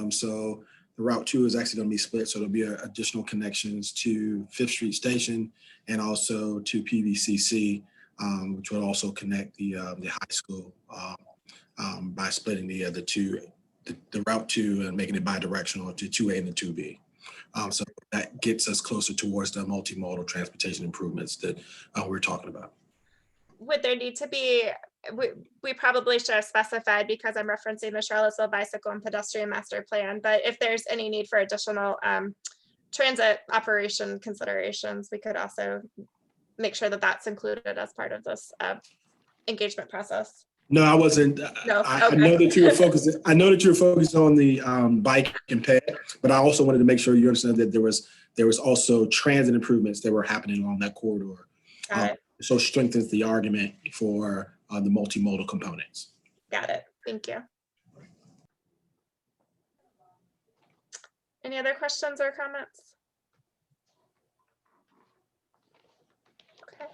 So the Route 2 is actually going to be split. So there'll be additional connections to 5th Street Station and also to PVCC, which will also connect the high school by splitting the Route 2 and making it bi-directional to 2A and the 2B. So that gets us closer towards the multimodal transportation improvements that we're talking about. Would there need to be, we probably should have specified, because I'm referencing the Charlottesville Bicycle and Pedestrian Master Plan, but if there's any need for additional transit operation considerations, we could also make sure that that's included as part of this engagement process. No, I wasn't. No, I okay. know that you were focused. I know that you were focused on the bike and ped, but I also wanted to make sure you understand that there was also transit improvements that were happening along that corridor. So strengthens the argument for the multimodal components. Got it. Thank you. Any other questions or comments? Okay.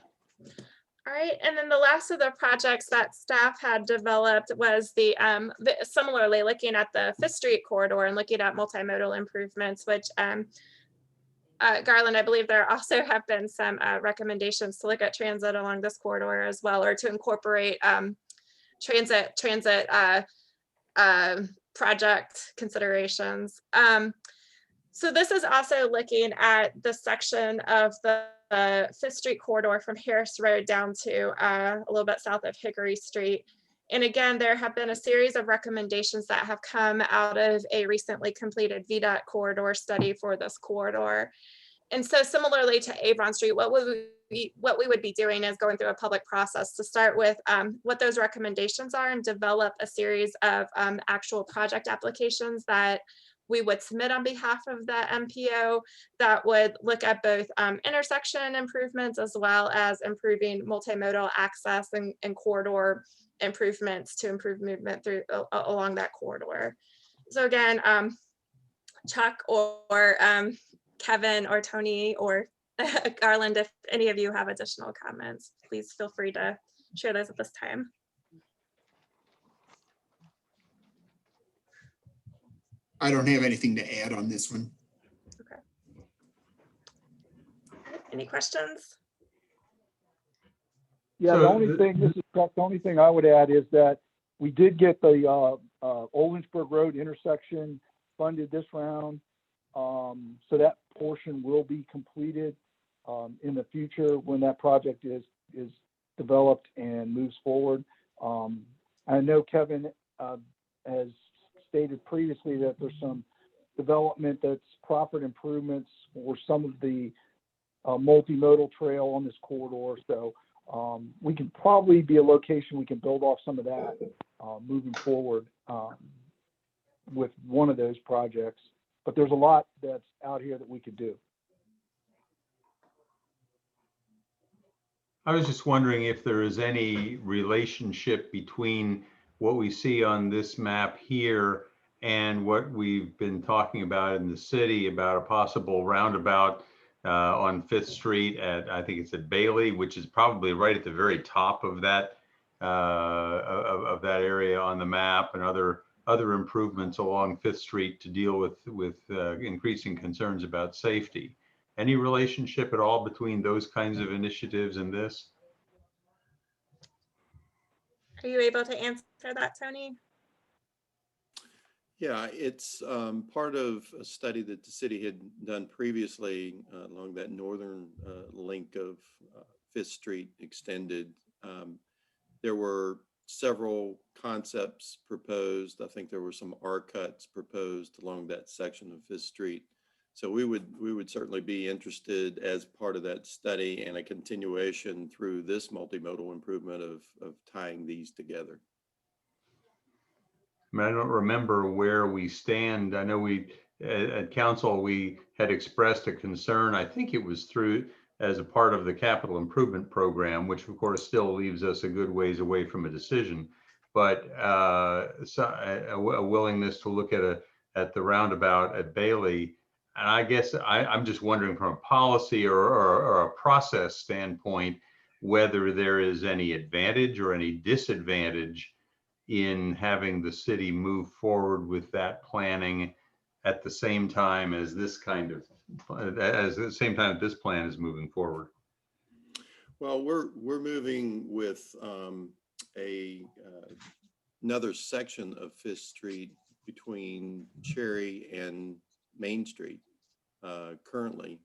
All right, and then the last of the projects that staff had developed was similarly looking at the 5th Street corridor and looking at multimodal improvements, which Garland, I believe there also have been some recommendations to look at transit along this corridor as well, or to incorporate transit project considerations. So this is also looking at the section of the 5th Street corridor from Harris Road down to a little bit south of Hickory Street. And again, there have been a series of recommendations that have come out of a recently completed VDOT corridor study for this corridor. And so similarly to Avon Street, what we would be doing is going through a public process to start with what those recommendations are and develop a series of actual project applications that we would submit on behalf of the MPO that would look at both intersection improvements as well as improving multimodal access and corridor improvements to improve movement through along that corridor. So again, Chuck or Kevin or Tony or Garland, if any of you have additional comments, please feel free to share those at this time. I don't have anything to add on this one. Okay. Any questions? Yeah, the only thing, this is Chuck, the only thing I would add is that we did get the Owensburg Road intersection funded this round. So that portion will be completed in the future when that project is developed and moves forward. I know Kevin has stated previously that there's some development that's proffered improvements for some of the multimodal trail on this corridor. So we can probably be a location we can build off some of that moving forward with one of those projects. But there's a lot that's out here that we could do. I was just wondering if there is any relationship between what we see on this map here and what we've been talking about in the city about a possible roundabout on 5th Street at, I think it's at Bailey, which is probably right at the very top of that area on the map, and other improvements along 5th Street to deal with increasing concerns about safety. Any relationship at all between those kinds of initiatives and this? Are you able to answer that, Tony? Yeah, it's part of a study that the city had done previously along that northern link of 5th Street extended. There were several concepts proposed. I think there were some R cuts proposed along that section of 5th Street So we would certainly be interested as part of that study and a continuation through this multimodal improvement of tying these together. I mean, I don't remember where we stand. I know we, at council, we had expressed a concern. I think it was through as a part of the capital improvement program, which of course still leaves us a good ways away from a decision, but a willingness to look at the roundabout at Bailey. And I guess I'm just wondering from a policy or a process standpoint, whether there is any advantage or any disadvantage in having the city move forward with that planning at the same time as this this plan is moving forward. Well, we're moving with another section of Fifth Street between Cherry and Main Street. Currently,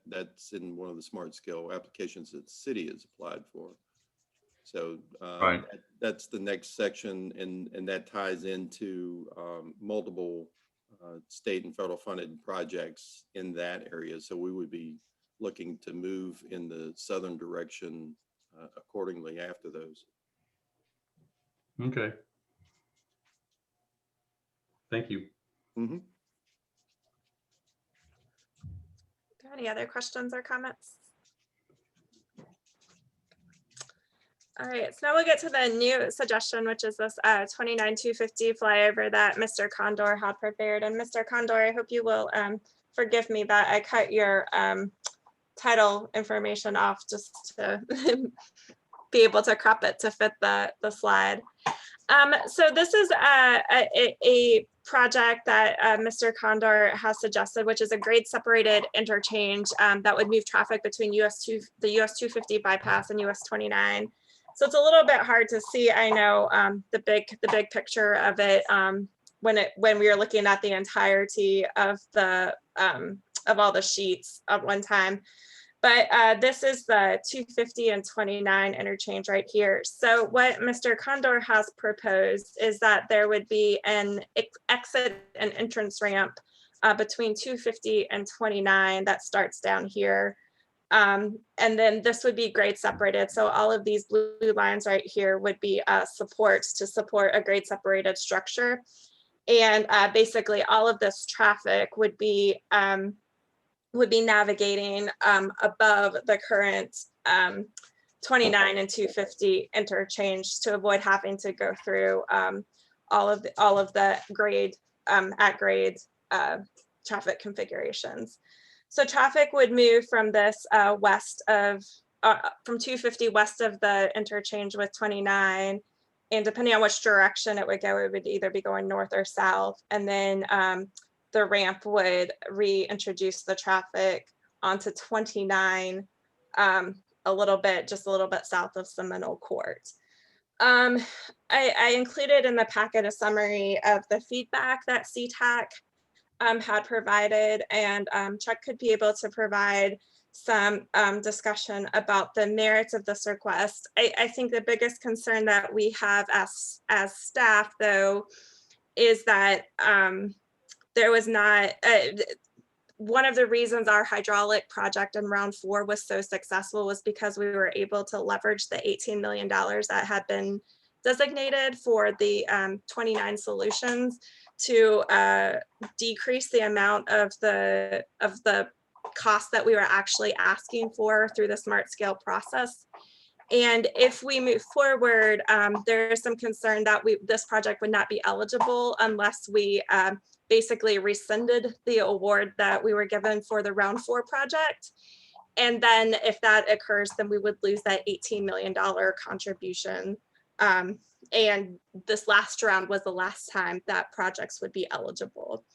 that's in one of the smart scale applications that the city has applied for. So right. That's the next section, and that ties into multiple state and federal funded projects in that area. So we would be looking to move in the southern direction accordingly after those. Okay. Thank you. Mm-hmm. Any other questions or comments? All right, so now we'll get to the new suggestion, which is this 29-250 flyover that Mr. Condor had prepared. And Mr. Condor, I hope you will forgive me that I cut your title information off just to be able to crop it to fit the slide. So this is a project that Mr. Condor has suggested, which is a grade separated interchange that would move traffic between the US 250 bypass and US 29. So it's a little bit hard to see, I know, the big picture of it when we were looking at the entirety of the of all the sheets at one time. But this is the 250 and 29 interchange right here. So what Mr. Condor has proposed is that there would be an exit and entrance ramp between 250 and 29 that starts down here. And then this would be grade separated. So all of these blue lines right here would be supports to support a grade separated structure. And basically all of this traffic would be navigating above the current 29 and 250 interchange to avoid having to go through all of the grade at grade traffic configurations. So traffic would move from this from 250 west of the interchange with 29, and depending on which direction it would go, it would either be going north or south, and then the ramp would reintroduce the traffic onto 29 just a little bit south of Seminole Court. I included in the packet a summary of the feedback that CTAC had provided, and Chuck could be able to provide some discussion about the merits of this request. I think the biggest concern that we have as staff, though, is that there was not, one of the reasons our hydraulic project in round 4 was so successful was because we were able to leverage the $18 million that had been designated for the 29 solutions to decrease the amount of the cost that we were actually asking for through the smart scale process. And if we move forward, there is some concern that this project would not be eligible unless we basically rescinded the award that we were given for the round 4 project. And then if that occurs, then we would lose that $18 million contribution. And this last round was the last time that projects would be eligible.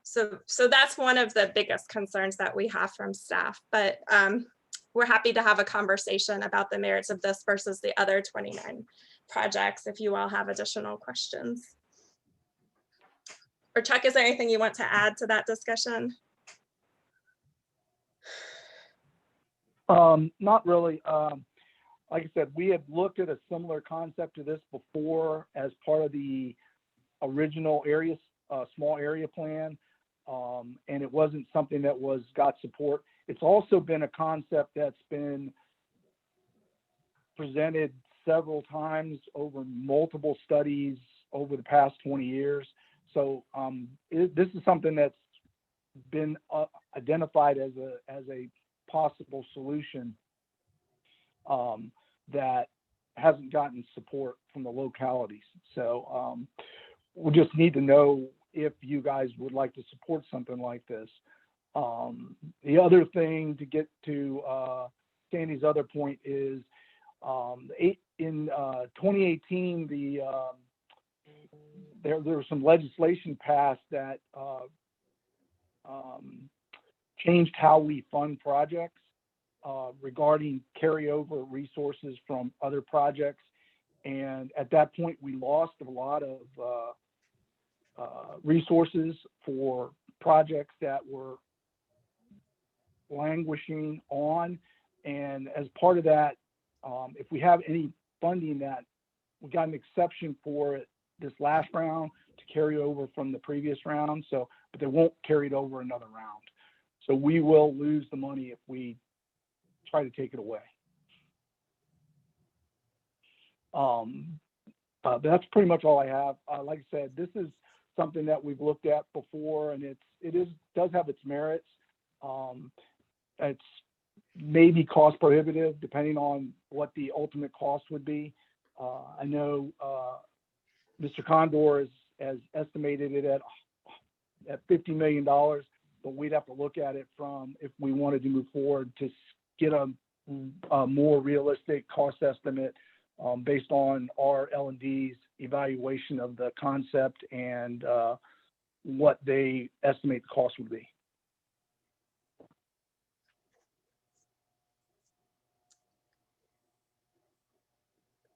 So that's one of the biggest concerns that we have from staff, but we're happy to have a conversation about the merits of this versus the other 29 projects if you all have additional questions. Or Chuck, is there anything you want to add to that discussion? Not really. Like I said, we had looked at a similar concept to this before as part of the original area, small area plan. and it wasn't something that got support. It's also been a concept that's been presented several times over multiple studies over the past 20 years. So this is something that's been identified as a possible solution that hasn't gotten support from the localities. So we just need to know if you guys would like to support something like this. The other thing to get to Sandy's other point is in 2018, there was some legislation passed that changed how we fund projects regarding carryover resources from other projects. And at that point, we lost a lot of resources for projects that were languishing on. And as part of that, if we have any funding that we got an exception for it this last round to carry over from the previous round. So, but they won't carry it over another round. So we will lose the money if we try to take it away. That's pretty much all I have. Like I said, this is something that we've looked at before, and it does have its merits. It's maybe cost prohibitive depending on what the ultimate cost would be. I know Mr. Condor has estimated it at $50 million, but we'd have to look at it from if we wanted to move forward to get a more realistic cost estimate based on our L&D's evaluation of the concept and what they estimate the cost would be.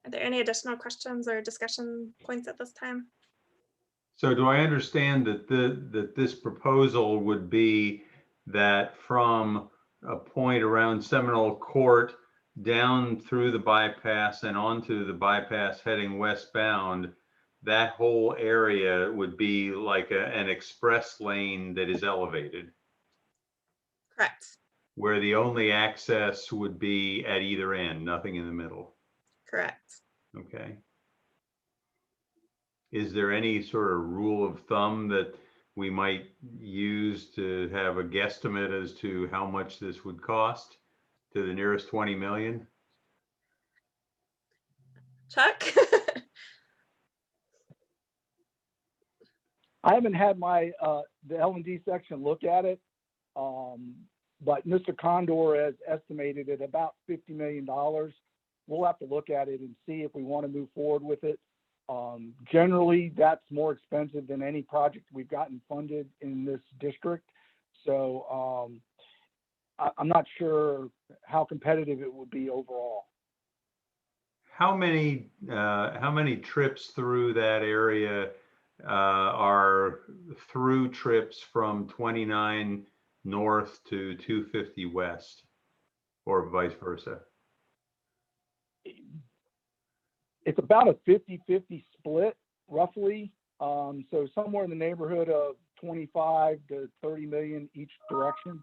Are there any additional questions or discussion points at this time? So do I understand that that this proposal would be that from a point around Seminole Court down through the bypass and onto the bypass heading westbound, that whole area would be like an express lane that is elevated? Correct. Where the only access would be at either end, nothing in the middle? Correct. Okay. Is there any sort of rule of thumb that we might use to have a guesstimate as to how much this would cost to the nearest 20 million? Chuck? I haven't had my the L&D section look at it, but Mr. Condor has estimated it about $50 million. We'll have to look at it and see if we want to move forward with it. Generally, that's more expensive than any project we've gotten funded in this district. So I'm not sure how competitive it would be overall. How many trips through that area are through trips from 29 north to 250 west, or vice versa? It's about a 50-50 split, roughly. So somewhere in the neighborhood of 25 to 30 million each direction.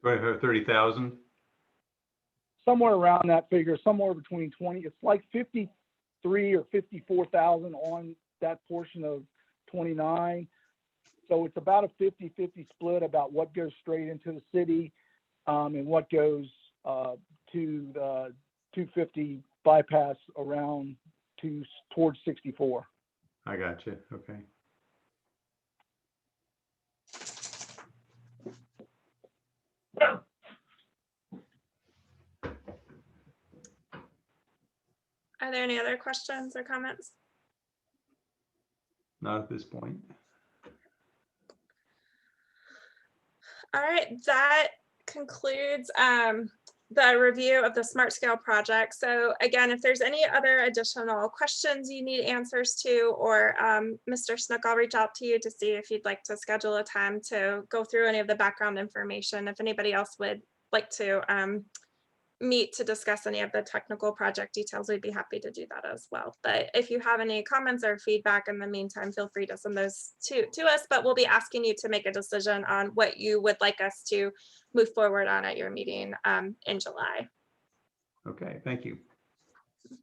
30,000? Somewhere around that figure, somewhere between 20. It's like 53 or 54,000 on that portion of 29. So it's about a 50-50 split about what goes straight into the city and what goes to the 250 bypass around towards 64. I got you. Okay. Are there any other questions or comments? Not at this point. All right, that concludes the review of the Smart Scale project. So again, if there's any other additional questions you need answers to, or Mr. Snook, I'll reach out to you to see if you'd like to schedule a time to go through any of the background information. If anybody else would like to meet to discuss any of the technical project details, we'd be happy to do that as well. But if you have any comments or feedback in the meantime, feel free to send those to us, but we'll be asking you to make a decision on what you would like us to move forward on at your meeting in July. Okay, thank you. I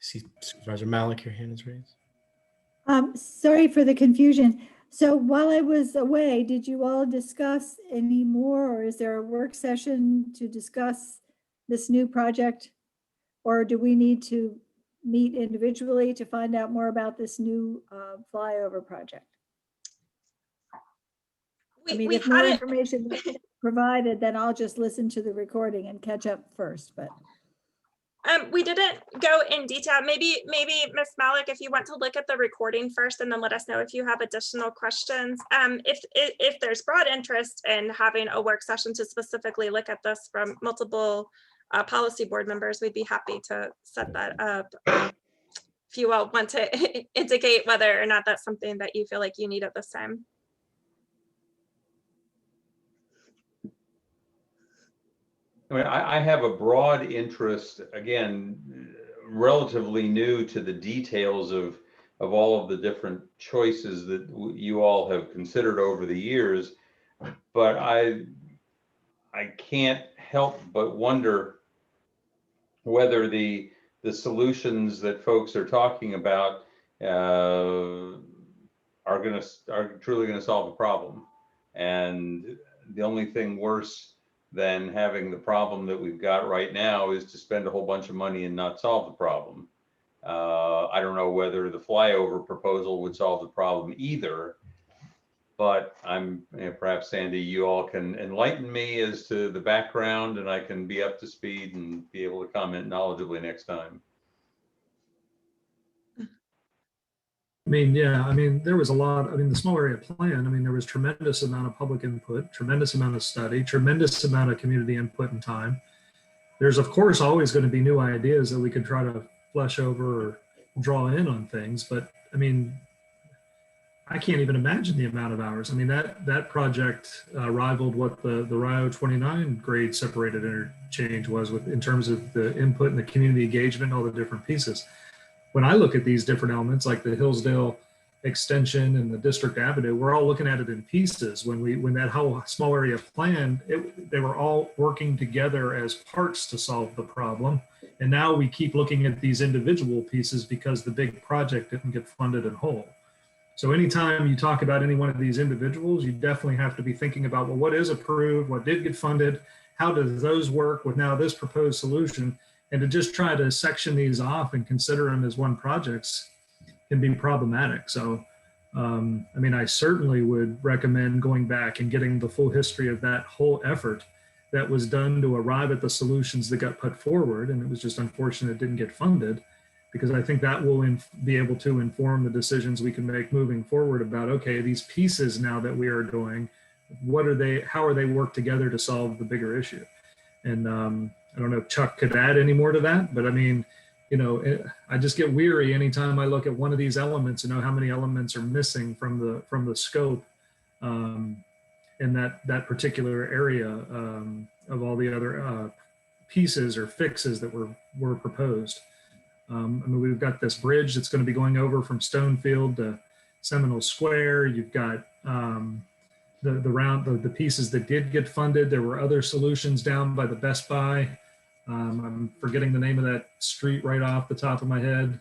see Supervisor Malik, your hand is raised. Sorry for the confusion. So while I was away, did you all discuss any more, or is there a work session to discuss this new project? Or do we need to meet individually to find out more about this new flyover project? I mean, if more information is provided, then I'll just listen to the recording and catch up first, but. We didn't go in detail. Maybe Ms. Malik, if you want to look at the recording first and then let us know if you have additional questions. If there's broad interest in having a work session to specifically look at this from multiple policy board members, we'd be happy to set that up. If you all want to indicate whether or not that's something that you feel like you need at this time. I mean, I have a broad interest, again, relatively new to the details of all of the different choices that you all have considered over the years, but I can't help but wonder whether the solutions that folks are talking about are truly going to solve the problem. And the only thing worse than having the problem that we've got right now is to spend a whole bunch of money and not solve the problem. I don't know whether the flyover proposal would solve the problem either, but perhaps Sandy, you all can enlighten me as to the background and I can be up to speed and be able to comment knowledgeably next time. I mean, yeah, I mean, there was a lot, I mean, the small area plan, I mean, there was tremendous amount of public input, tremendous amount of study, tremendous amount of community input and time. There's of course always going to be new ideas that we could try to flesh over or draw in on things, but I mean, I can't even imagine the amount of hours. I mean, that project rivaled what the RIO 29 grade separated interchange was in terms of the input and the community engagement, all the different pieces. When I look at these different elements like the Hillsdale extension and the District Avenue, we're all looking at it in pieces. When that whole small area plan, they were all working together as parts to solve the problem. And now we keep looking at these individual pieces because the big project didn't get funded in whole. So anytime you talk about any one of these individuals, you definitely have to be thinking about, well, what is approved, what did get funded, how does those work with now this proposed solution? And to just try to section these off and consider them as one projects can be problematic. So, I mean, I certainly would recommend going back and getting the full history of that whole effort that was done to arrive at the solutions that got put forward. And it was just unfortunate it didn't get funded, because I think that will be able to inform the decisions we can make moving forward about, okay, these pieces now that we are doing, what are they, how are they work together to solve the bigger issue? And I don't know if Chuck could add any more to that, but I mean, you know, I just get weary anytime I look at one of these elements and know how many elements are missing from the scope in that particular area of all the other pieces or fixes that were proposed. I mean, we've got this bridge that's going to be going over from Stonefield to Seminole Square. You've got the pieces that did get funded. There were other solutions down by the Best Buy. I'm forgetting the name of that street right off the top of my head.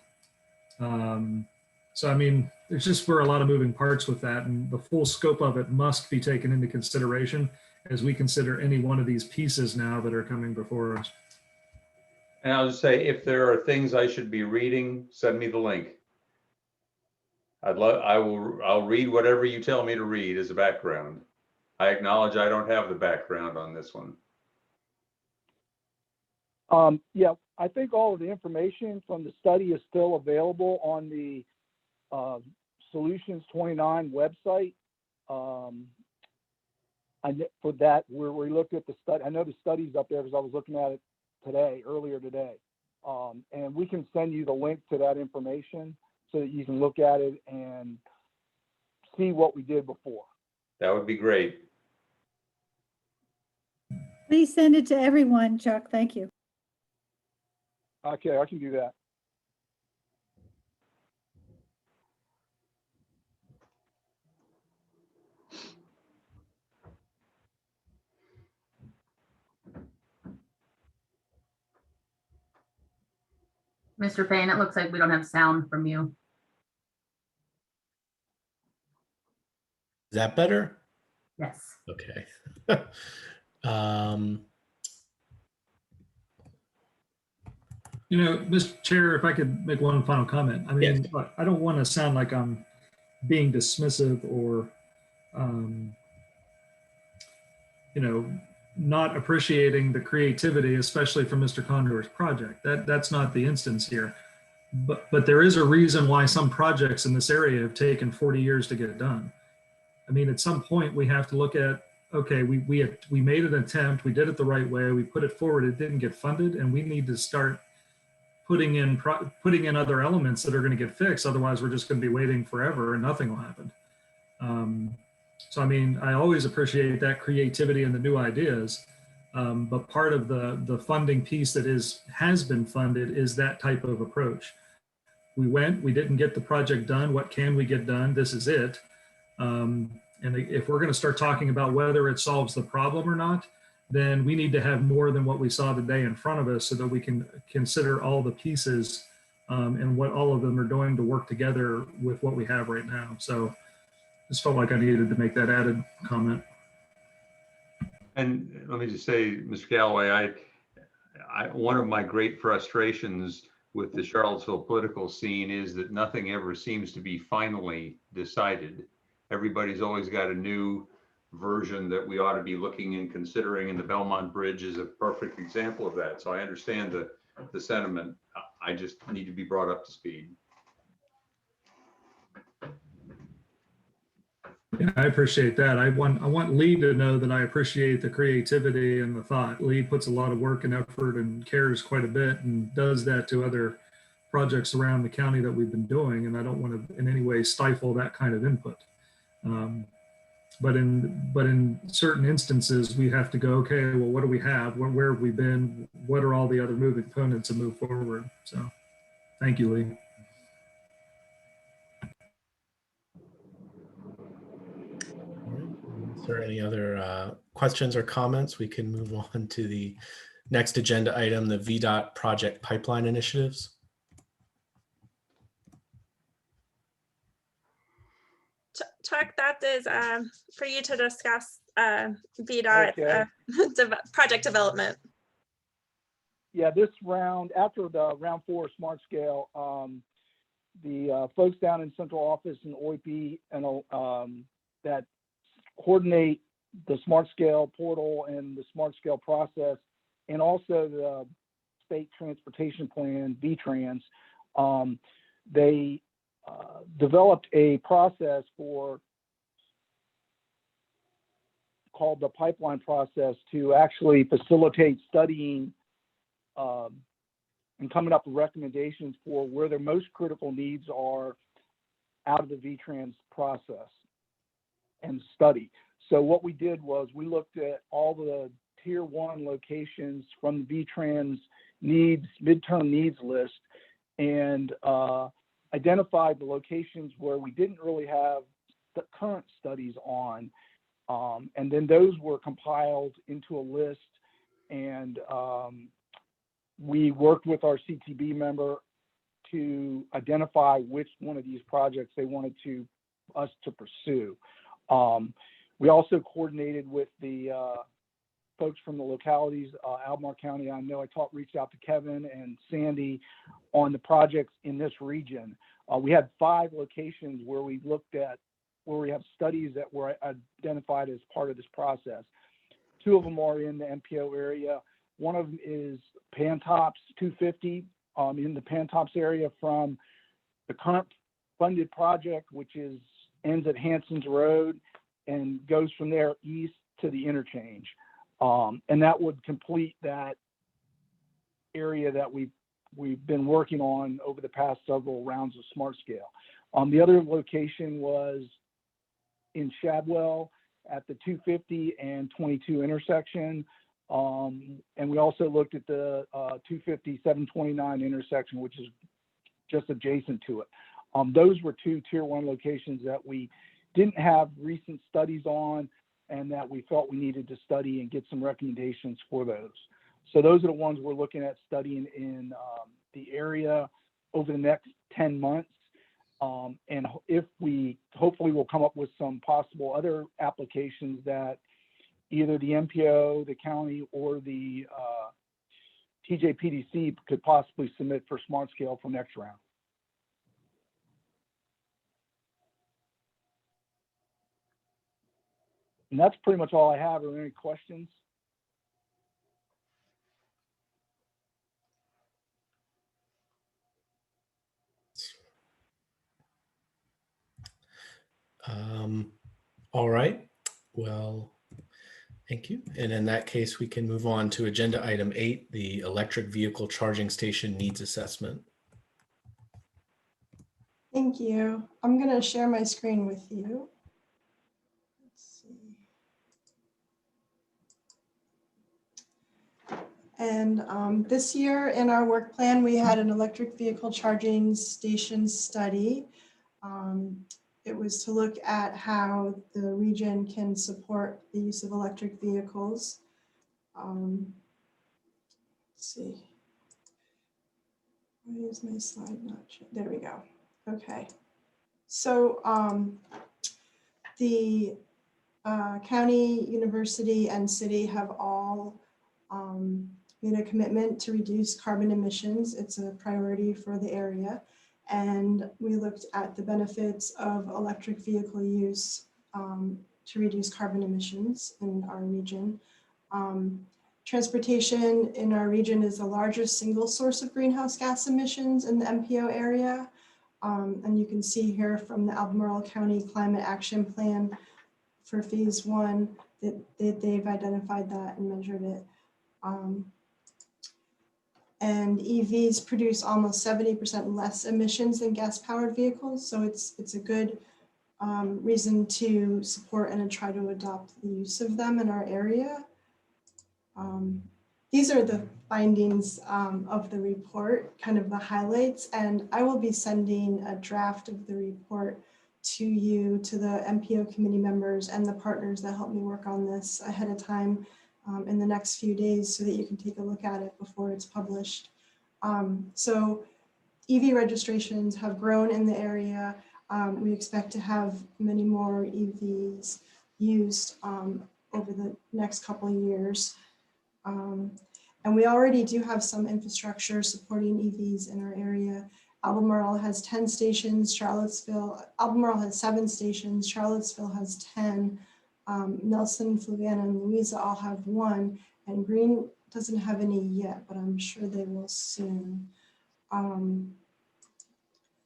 So, I mean, there's just were a lot of moving parts with that, and the full scope of it must be taken into consideration as we consider any one of these pieces now that are coming before us. And I'll just say, if there are things I should be reading, send me the link. I'll read whatever you tell me to read as a background. I acknowledge I don't have the background on this one. Yeah, I think all of the information from the study is still available on the Solutions 29 website. For that, where we looked at the study, I know the study's up there because I was looking at it earlier today. And we can send you the link to that information so that you can look at it and see what we did before. That would be great. Please send it to everyone, Chuck. Thank you. Okay, I can do that. Mr. Payne, it looks like we don't have sound from you. Is that better? Yes. Okay. You know, Mr. Chair, if I could make one final comment. I mean, look, I don't want to sound like I'm being dismissive or, you know, not appreciating the creativity, especially from Mr. Condor's project. That's not the instance here. But there is a reason why some projects in this area have taken 40 years to get done. I mean, at some point we have to look at, okay, we made an attempt, we did it the right way, we put it forward, it didn't get funded, and we need to start putting in other elements that are going to get fixed. Otherwise, we're just going to be waiting forever and nothing will happen. So, I mean, I always appreciate that creativity and the new ideas. But part of the funding piece that has been funded is that type of approach. We didn't get the project done. What can we get done? This is it. And if we're going to start talking about whether it solves the problem or not, then we need to have more than what we saw today in front of us so that we can consider all the pieces and what all of them are doing to work together with what we have right now. So just felt like I needed to make that added comment. And let me just say, Mr. Galloway, one of my great frustrations with the Charlottesville political scene is that nothing ever seems to be finally decided. Everybody's always got a new version that we ought to be looking and considering, and the Belmont Bridge is a perfect example of that. So I understand the sentiment. I just need to be brought up to speed. Yeah, I appreciate that. I want Lee to know that I appreciate the creativity and the thought. Lee puts a lot of work and effort and cares quite a bit and does that to other projects around the county that we've been doing. And I don't want to in any way stifle that kind of input. But in certain instances, we have to go, okay, well, what do we have? Where have we been? What are all the other moving components and move forward? So thank you, Lee. Is there any other questions or comments? We can move on to the next agenda item, the VDOT project pipeline initiatives. Chuck, that is for you to discuss VDOT Okay. Project development. Yeah, this round, after the round 4 smart scale, the folks down in central office in OIP and that coordinate the smart scale portal and the smart scale process, and also the state transportation plan, VTrans, they developed a process called the pipeline process to actually facilitate studying and coming up with recommendations for where their most critical needs are out of the VTrans process and study. So what we did was we looked at all the tier 1 locations from the VTrans needs, midterm needs list, and identified the locations where we didn't really have the current studies on. And then those were compiled into a list, and we worked with our CTB member to identify which one of these projects they wanted us to pursue. We also coordinated with the folks from the localities, Albemarle County. I know reached out to Kevin and Sandy on the projects in this region. We had 5 locations where we have studies that were identified as part of this process. 2 of them are in the MPO area. One of them is Pantops 250 in the Pantops area from the current funded project, which ends at Hanson's Road and goes from there east to the interchange. And that would complete that area that we've been working on over the past several rounds of smart scale. The other location was in Shadwell at the 250 and 22 intersection. And we also looked at the 250, 729 intersection, which is just adjacent to it. Those were two tier 1 locations that we didn't have recent studies on and that we felt we needed to study and get some recommendations for those. So those are the ones we're looking at studying in the area over the next 10 months. And if we hopefully will come up with some possible other applications that either the MPO, the county, or the TJPDC could possibly submit for smart scale for next round. And that's pretty much all I have. Are there any questions? All right. Well, thank you. And in that case, we can move on to agenda item 8, the electric vehicle charging station needs assessment. Thank you. I'm going to share my screen with you. Let's see. And this year in our work plan, we had an electric vehicle charging station study. It was to look at how the region can support the use of electric vehicles. Let's see. Why is my slide not showing? There we go. Okay. So the county, university, and city have all made a commitment to reduce carbon emissions. It's a priority for the area. And we looked at the benefits of electric vehicle use to reduce carbon emissions in our region. Transportation in our region is the largest single source of greenhouse gas emissions in the MPO area. And you can see here from the Albemarle County Climate Action Plan for phase 1 that they've identified that and measured it. And EVs produce almost 70% less emissions than gas-powered vehicles. So it's a good reason to support and to try to adopt the use of them in our area. These are the findings of the report, kind of the highlights, and I will be sending a draft of the report to you, to the MPO committee members and the partners that helped me work on this ahead of time in the next few days so that you can take a look at it before it's published. So EV registrations have grown in the area. We expect to have many more EVs used over the next couple of years. And we already do have some infrastructure supporting EVs in our area. Albemarle has 10 stations, Albemarle has 7 stations, Charlottesville has 10, Nelson, FLYOVER, and Louisa all have 1, and Greene doesn't have any yet, but I'm sure they will soon.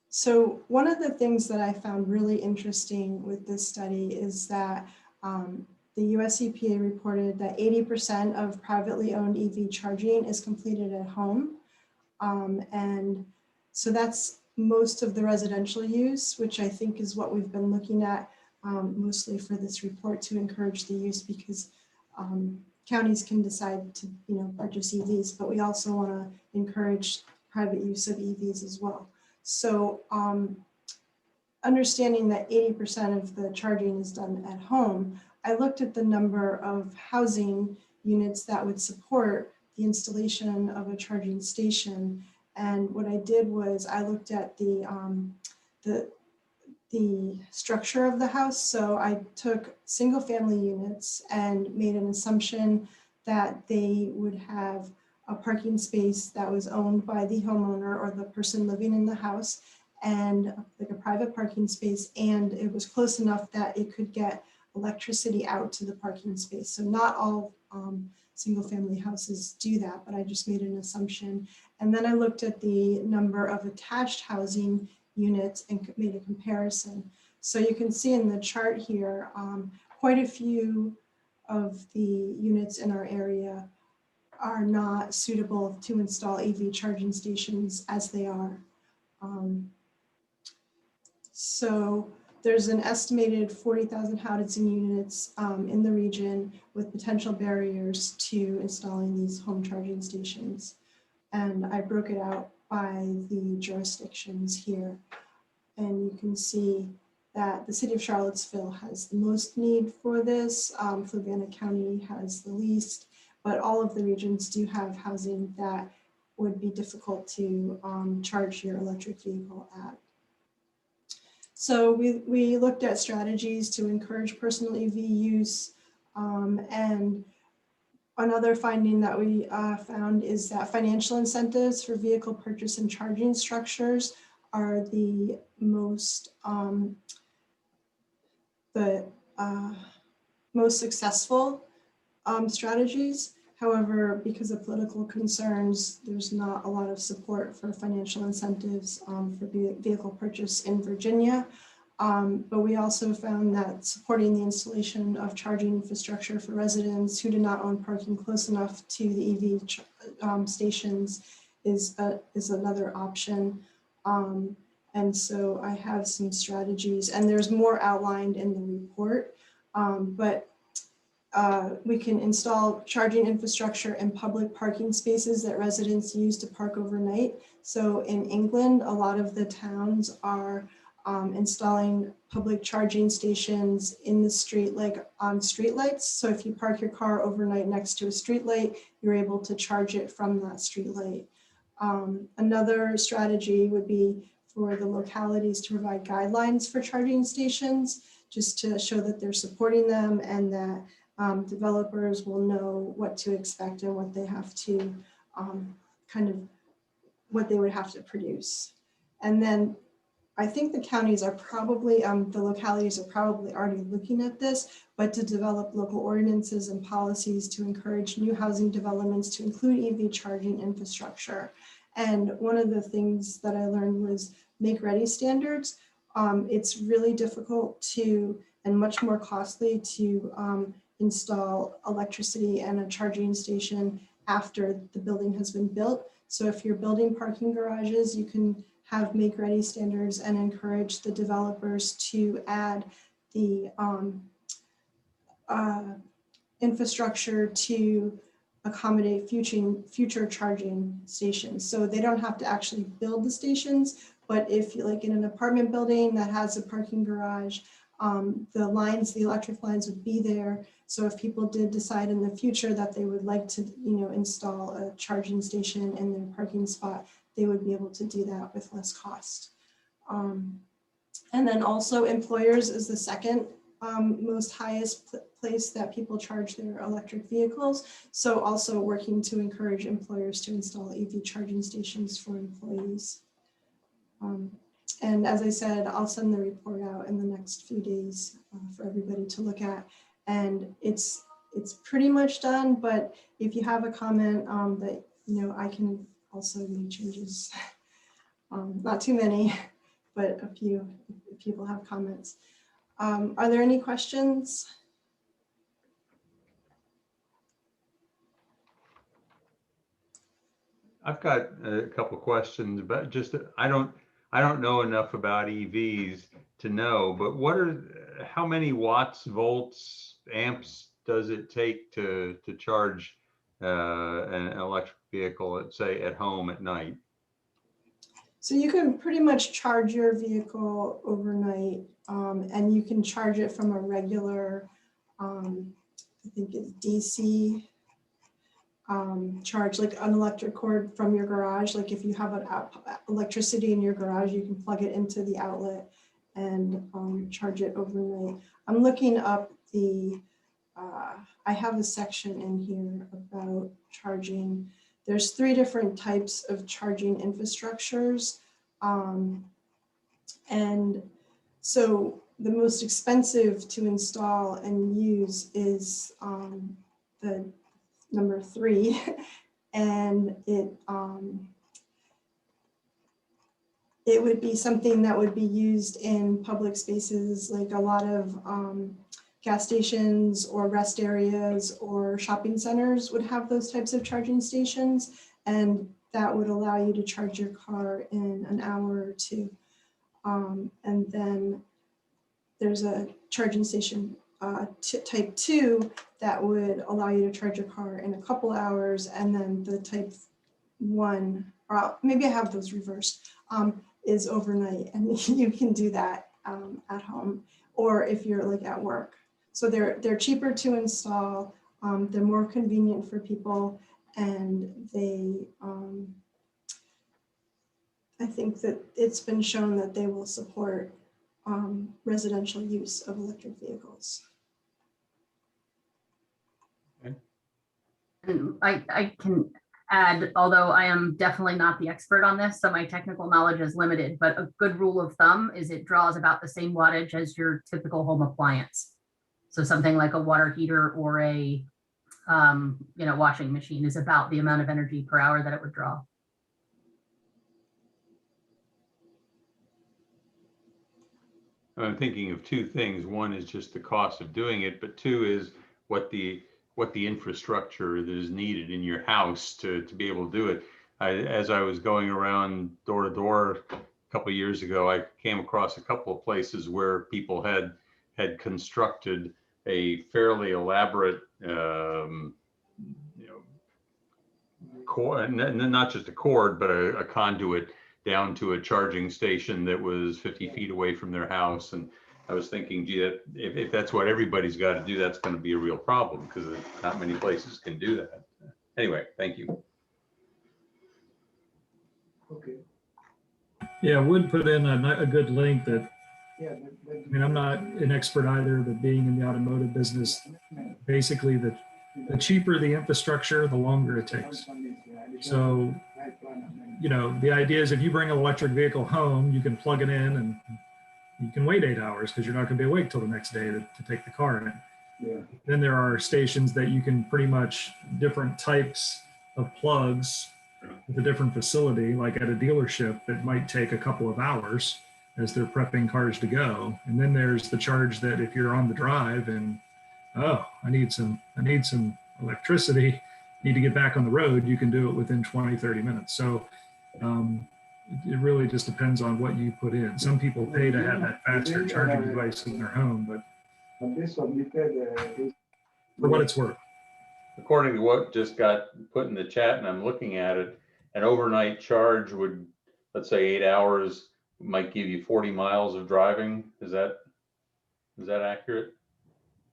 So one of the things that I found really interesting with this study is that the US EPA reported that 80% of privately owned EV charging is completed at home. And so that's most of the residential use, which I think is what we've been looking at mostly for this report to encourage the use, because counties can decide to purchase EVs, but we also want to encourage private use of EVs as well. So understanding that 80% of the charging is done at home, I looked at the number of housing units that would support the installation of a charging station. And what I did was I looked at the structure of the house. So I took single family units and made an assumption that they would have a parking space that was owned by the homeowner or the person living in the house, and like a private parking space, and it was close enough that it could get electricity out to the parking space. So not all single family houses do that, but I just made an assumption. And then I looked at the number of attached housing units and made a comparison. So you can see in the chart here, quite a few of the units in our area are not suitable to install EV charging stations as they are. So there's an estimated 40,000 housing units in the region with potential barriers to installing these home charging stations. And I broke it out by the jurisdictions here. And you can see that the City of Charlottesville has the most need for this. RIVANNA County has the least, but all of the regions do have housing that would be difficult to charge your electric vehicle at. So we looked at strategies to encourage personal EV use, and another finding that we found is that financial incentives for vehicle purchase and charging structures are the most most successful strategies. However, because of political concerns, there's not a lot of support for financial incentives for vehicle purchase in Virginia. But we also found that supporting the installation of charging infrastructure for residents who do not own parking close enough to the EV stations is another option. And so I have some strategies, and there's more outlined in the report, but we can install charging infrastructure in public parking spaces that residents use to park overnight. So in England, a lot of the towns are installing public charging stations in the street, like on streetlights. So if you park your car overnight next to a streetlight, you're able to charge it from that streetlight. Another strategy would be for the localities to provide guidelines for charging stations, just to show that they're supporting them and that developers will know what to expect and what they have to what they would have to produce. And then I think the counties are probably, the localities are probably already looking at this, but to develop local ordinances and policies to encourage new housing developments to include EV charging infrastructure. And one of the things that I learned was make ready standards. It's really difficult to, and much more costly to install electricity and a charging station after the building has been built. So if you're building parking garages, you can have make ready standards and encourage the developers to add the infrastructure to accommodate future charging stations. So they don't have to actually build the stations, but if you're like in an apartment building that has a parking garage, the electric lines would be there. So if people did decide in the future that they would like to, install a charging station in their parking spot, they would be able to do that with less cost. And then also employers is the second most highest place that people charge their electric vehicles. So also working to encourage employers to install EV charging stations for employees. And as I said, I'll send the report out in the next few days for everybody to look at. And it's pretty much done, but if you have a comment that, I can also make changes. Not too many, but a few if people have comments. Are there any questions? I've got a couple of questions, but just I don't know enough about EVs to know, but how many watts, volts, amps does it take to charge an electric vehicle, let's say at home at night? So you can pretty much charge your vehicle overnight, and you can charge it from a regular, I think it's DC charge, like an electric cord from your garage. Like if you have an electricity in your garage, you can plug it into the outlet and charge it overnight. I'm looking up I have a section in here about charging. There's 3 different types of charging infrastructures. And so the most expensive to install and use is the number 3. And it would be something that would be used in public spaces, like a lot of gas stations or rest areas or shopping centers would have those types of charging stations. And that would allow you to charge your car in an hour or 2. And then there's a charging station type 2 that would allow you to charge your car in a couple hours, and then the type 1, or maybe I have those reversed, is overnight, and you can do that at home, or if you're like at work. So they're cheaper to install, they're more convenient for people, and they I think that it's been shown that they will support residential use of electric vehicles. And I can add, although I am definitely not the expert on this, so my technical knowledge is limited, but a good rule of thumb is it draws about the same wattage as your typical home appliance. So something like a water heater or a washing machine is about the amount of energy per hour that it would draw. I'm thinking of two things. One is just the cost of doing it, but two is what the infrastructure that is needed in your house to be able to do it. As I was going around door to door a couple of years ago, I came across a couple of places where people had constructed a fairly elaborate, cord, not just a cord, but a conduit down to a charging station that was 50 feet away from their house. And I was thinking, gee, if that's what everybody's got to do, that's going to be a real problem, because not many places can do that. Anyway, thank you. Okay. Yeah, Wood put in a good link that, Yeah. I mean, I'm not an expert either, but being in the automotive business, basically the cheaper the infrastructure, the longer it takes. So, the idea is if you bring an electric vehicle home, you can plug it in and you can wait 8 hours because you're not going to be awake till the next day to take the car in. Yeah. Then there are stations that you can pretty much different types of plugs with a different facility, like at a dealership that might take a couple of hours as they're prepping cars to go. And then there's the charge that if you're on the drive and, oh, I need some electricity, need to get back on the road, you can do it within 20, 30 minutes. So it really just depends on what you put in. Some people pay to have that faster charging device in their home, but for what it's worth. According to what just got put in the chat, and I'm looking at it, an overnight charge would, let's say 8 hours, might give you 40 miles of driving. Is that accurate?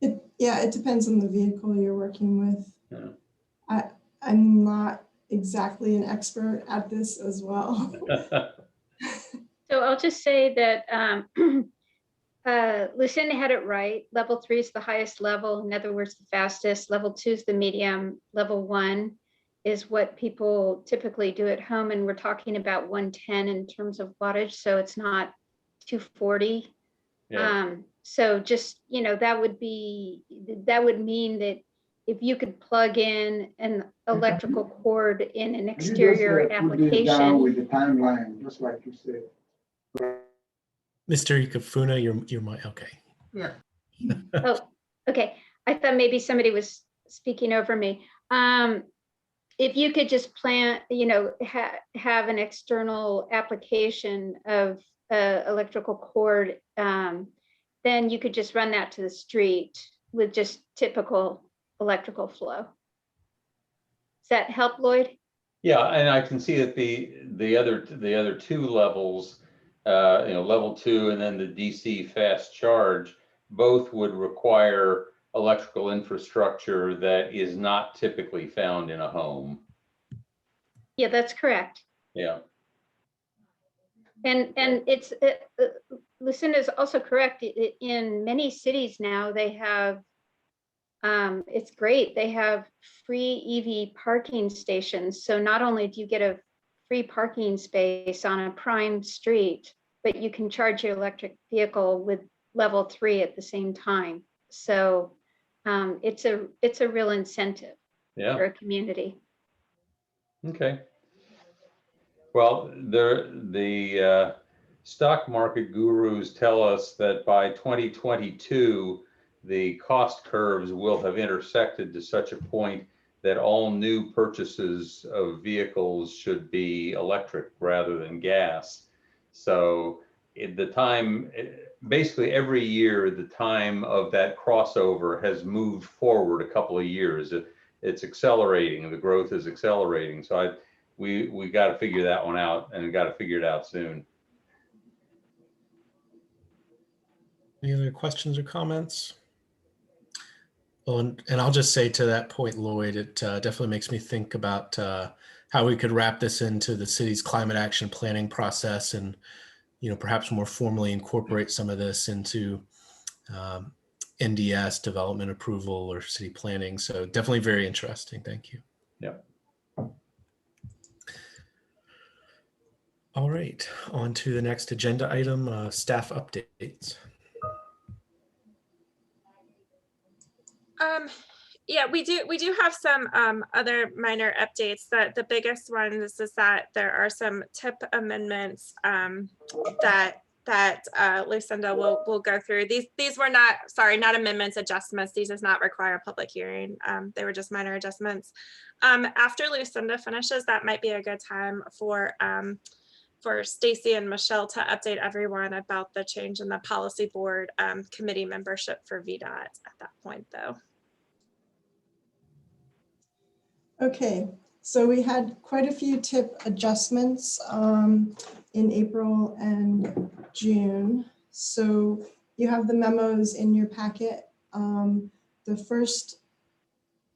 It depends on the vehicle you're working with. Yeah. I'm not exactly an expert at this as well. So I'll just say that Lucinda had it right. Level 3 is the highest level. In other words, the fastest. Level 2 is the medium. Level 1 is what people typically do at home. And we're talking about 110 in terms of wattage. So it's not 240. Yeah. So just, that would mean that if you could plug in an electrical cord in an exterior application. With the timeline, just like you said. Mr. Ikefuna, your mic, okay. Yeah. Oh, okay. I thought maybe somebody was speaking over me. If you could just have an external application of electrical cord, then you could just run that to the street with just typical electrical flow. Does that help, Lloyd? Yeah, and I can see that the other two levels, level 2 and then the DC fast charge, both would require electrical infrastructure that is not typically found in a home. Yeah, that's correct. Yeah. And it's Lucinda is also correct. In many cities now, they have it's great. They have free EV parking stations. So not only do you get a free parking space on a prime street, but you can charge your electric vehicle with level 3 at the same time. So it's a real incentive for a community. Okay. Well, the stock market gurus tell us that by 2022, the cost curves will have intersected to such a point that all new purchases of vehicles should be electric rather than gas. So the time, basically every year, the time of that crossover has moved forward a couple of years. It's accelerating, the growth is accelerating. So we got to figure that one out, and got to figure it out soon. Any other questions or comments? Well, and I'll just say to that point, Lloyd, it definitely makes me think about how we could wrap this into the city's climate action planning process, and perhaps more formally incorporate some of this into NDS development approval or city planning. So definitely very interesting. Thank you. Yeah. All right, on to the next agenda item, staff updates. Yeah, we do have some other minor updates. That the biggest one is that there are some TIP amendments that Lucinda will go through. These were not amendments, adjustments. These does not require a public hearing. They were just minor adjustments. After Lucinda finishes, that might be a good time for Stacy and Michelle to update everyone about the change in the policy board committee membership for VDOT at that point, though. Okay, so we had quite a few TIP adjustments in April and June. So you have the memos in your packet. The first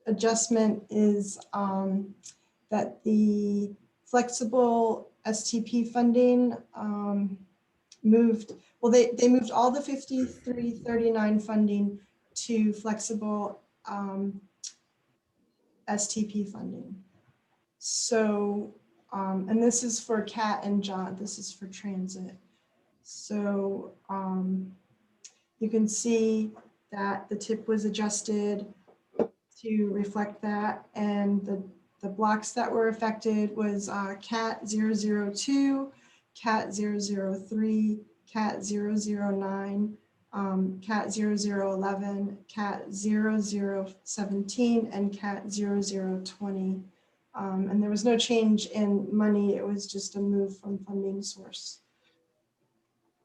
adjustment is that the flexible STP funding moved, well, they moved all the 5339 funding to flexible STP funding. So, and this is for CAT and JOT, this is for transit. So you can see that the TIP was adjusted to reflect that, and the blocks that were affected was CAT 002, CAT 003, CAT 009, CAT 0011, CAT 0017, and CAT 0020. And there was no change in money, it was just a move from funding source.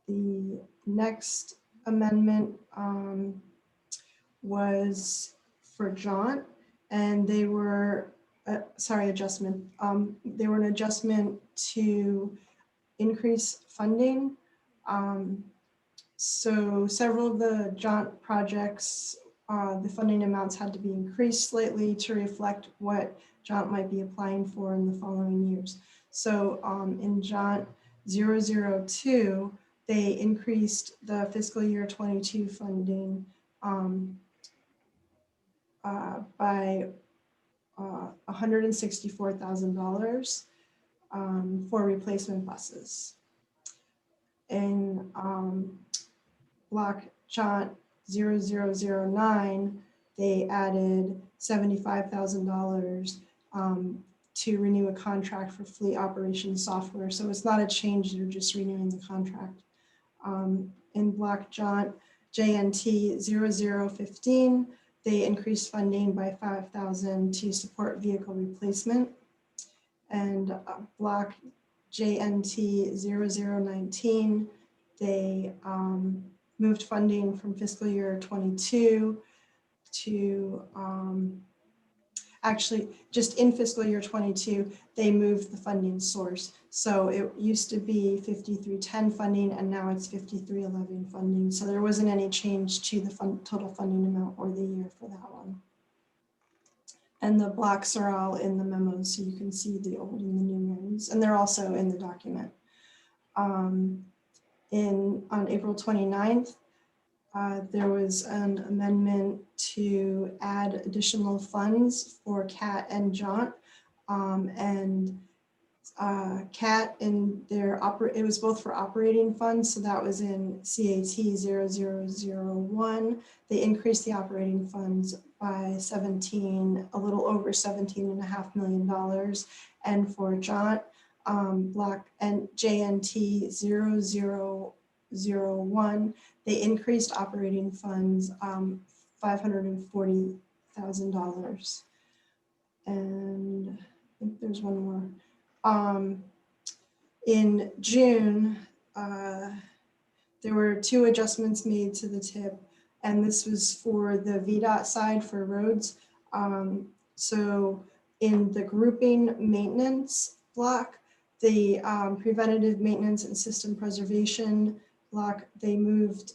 The next amendment was for JOT, and they were, adjustment. They were an adjustment to increase funding. So several of the JOT projects, the funding amounts had to be increased slightly to reflect what JOT might be applying for in the following years. So in JOT 002, they increased the fiscal year 22 funding by $164,000 for replacement buses. In block JOT 0009, they added $75,000 to renew a contract for fleet operations software. So it's not a change, they're just renewing the contract. In block JOT JNT 0015, they increased funding by $5,000 to support vehicle replacement. And block JNT 0019, they moved funding from fiscal year 22 to, actually just in fiscal year 22, they moved the funding source. So it used to be 5310 funding, and now it's 5311 funding. So there wasn't any change to the total funding amount or the year for that one. And the blocks are all in the memos, so you can see the old and the new ones, and they're also in the document. On April 29th, there was an amendment to add additional funds for CAT and JOT, and CAT in their it was both for operating funds, so that was in CAT 0001. They increased the operating funds by a little over $17.5 million, and for JOT block and JNT 0001, they increased operating funds $540,000. And I think there's one more. In June, There were 2 adjustments made to the tip, and this was for the VDOT side for roads. So in the grouping maintenance block, the preventative maintenance and system preservation block, they moved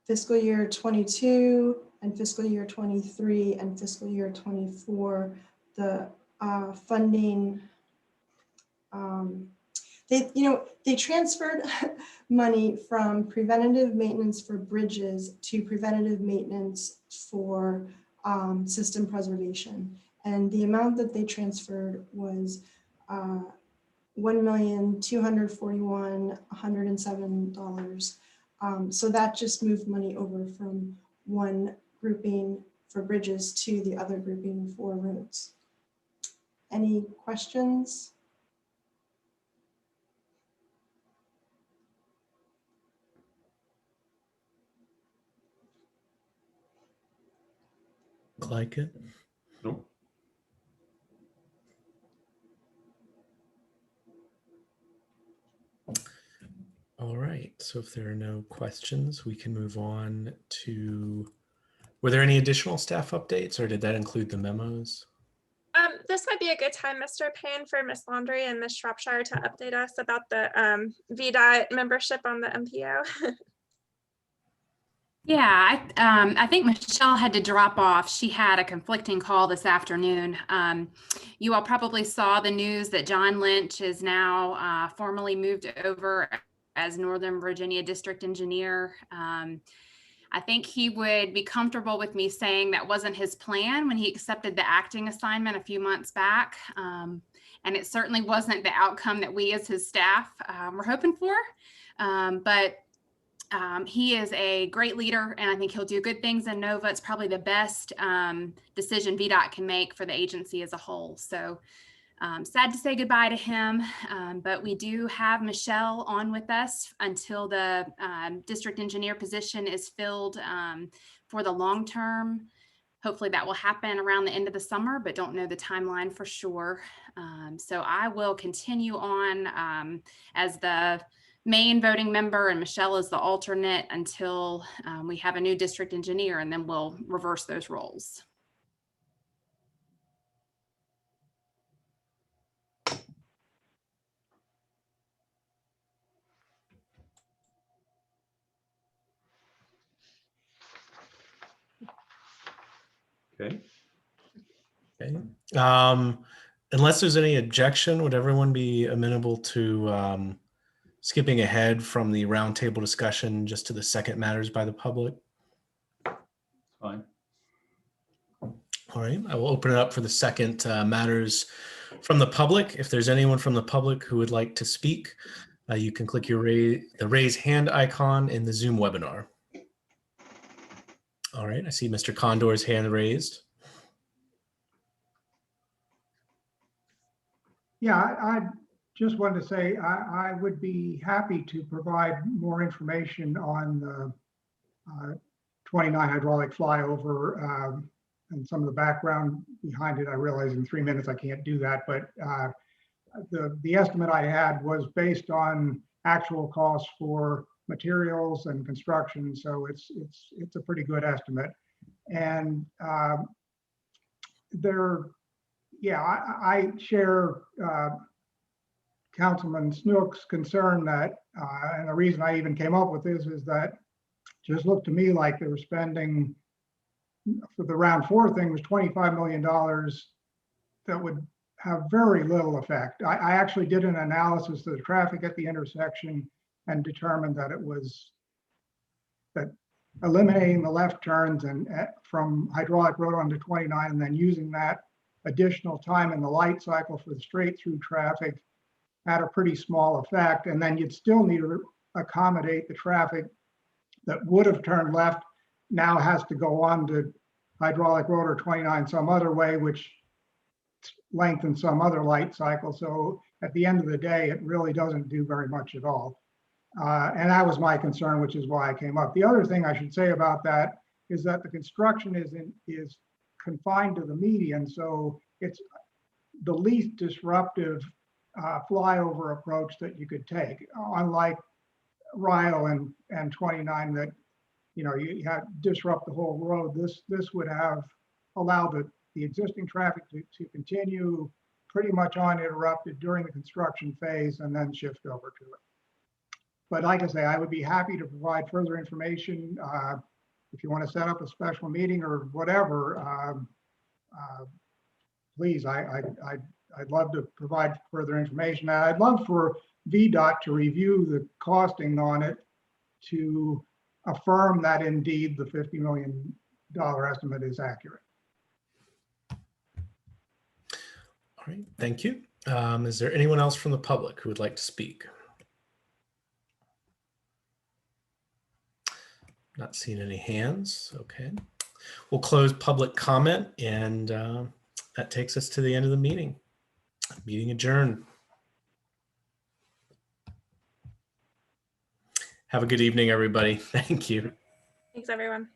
fiscal year 22 and fiscal year 23 and fiscal year 24, the funding, they transferred money from preventative maintenance for bridges to preventative maintenance for system preservation. And the amount that they transferred was $1,241,107. So that just moved money over from one grouping for bridges to the other grouping for roads. Any questions? Like it? Nope. All right, so if there are no questions, we can move on to, were there any additional staff updates or did that include the memos? This might be a good time, Mr. Payne, for Ms. Laundrie and Ms. Shropshire to update us about the VDOT membership on the MPO. Yeah, I think Michelle had to drop off. She had a conflicting call this afternoon. You all probably saw the news that John Lynch is now formally moved over as Northern Virginia District Engineer. I think he would be comfortable with me saying that wasn't his plan when he accepted the acting assignment a few months back. And it certainly wasn't the outcome that we as his staff were hoping for. But he is a great leader, and I think he'll do good things in NOVA. It's probably the best decision VDOT can make for the agency as a whole. So sad to say goodbye to him, but we do have Michelle on with us until the district engineer position is filled for the long term. Hopefully that will happen around the end of the summer, but don't know the timeline for sure. So I will continue on as the main voting member and Michelle is the alternate until we have a new district engineer, and then we'll reverse those roles. Okay. Okay. Unless there's any objection, would everyone be amenable to skipping ahead from the roundtable discussion just to the second matters by the public? Fine. All right, I will open it up for the second matters from the public. If there's anyone from the public who would like to speak, you can click the raise hand icon in the Zoom webinar. All right, I see Mr. Condor's hand raised. Yeah, I just wanted to say I would be happy to provide more information on the 29 hydraulic flyover and some of the background behind it. I realize in 3 minutes I can't do that, but the estimate I had was based on actual costs for materials and construction, so it's a pretty good estimate. And I share Councilman Snook's concern that, and the reason I even came up with this is that just looked to me like they were spending, for the round 4 thing was $25 million that would have very little effect. I actually did an analysis of the traffic at the intersection and determined that it was that eliminating the left turns and from hydraulic road onto 29 and then using that additional time in the light cycle for the straight through traffic had a pretty small effect. And then you'd still need to accommodate the traffic that would have turned left, now has to go on to hydraulic road or 29 some other way, which lengthens some other light cycle. So at the end of the day, it really doesn't do very much at all. And that was my concern, which is why I came up. The other thing I should say about that is that the construction is confined to the median. So it's the least disruptive flyover approach that you could take. Unlike Ryle and 29 that, you have disrupt the whole road. This would have allowed the existing traffic to continue pretty much uninterrupted during the construction phase and then shift over to it. But like I say, I would be happy to provide further information. If you want to set up a special meeting or whatever, please, I'd love to provide further information. I'd love for VDOT to review the costing on it to affirm that indeed the $50 million estimate is accurate. All right, thank you. Is there anyone else from the public who would like to speak? Not seeing any hands. Okay. We'll close public comment, and that takes us to the end of the meeting. Meeting adjourned. Have a good evening, everybody. Thank you. Thanks, everyone.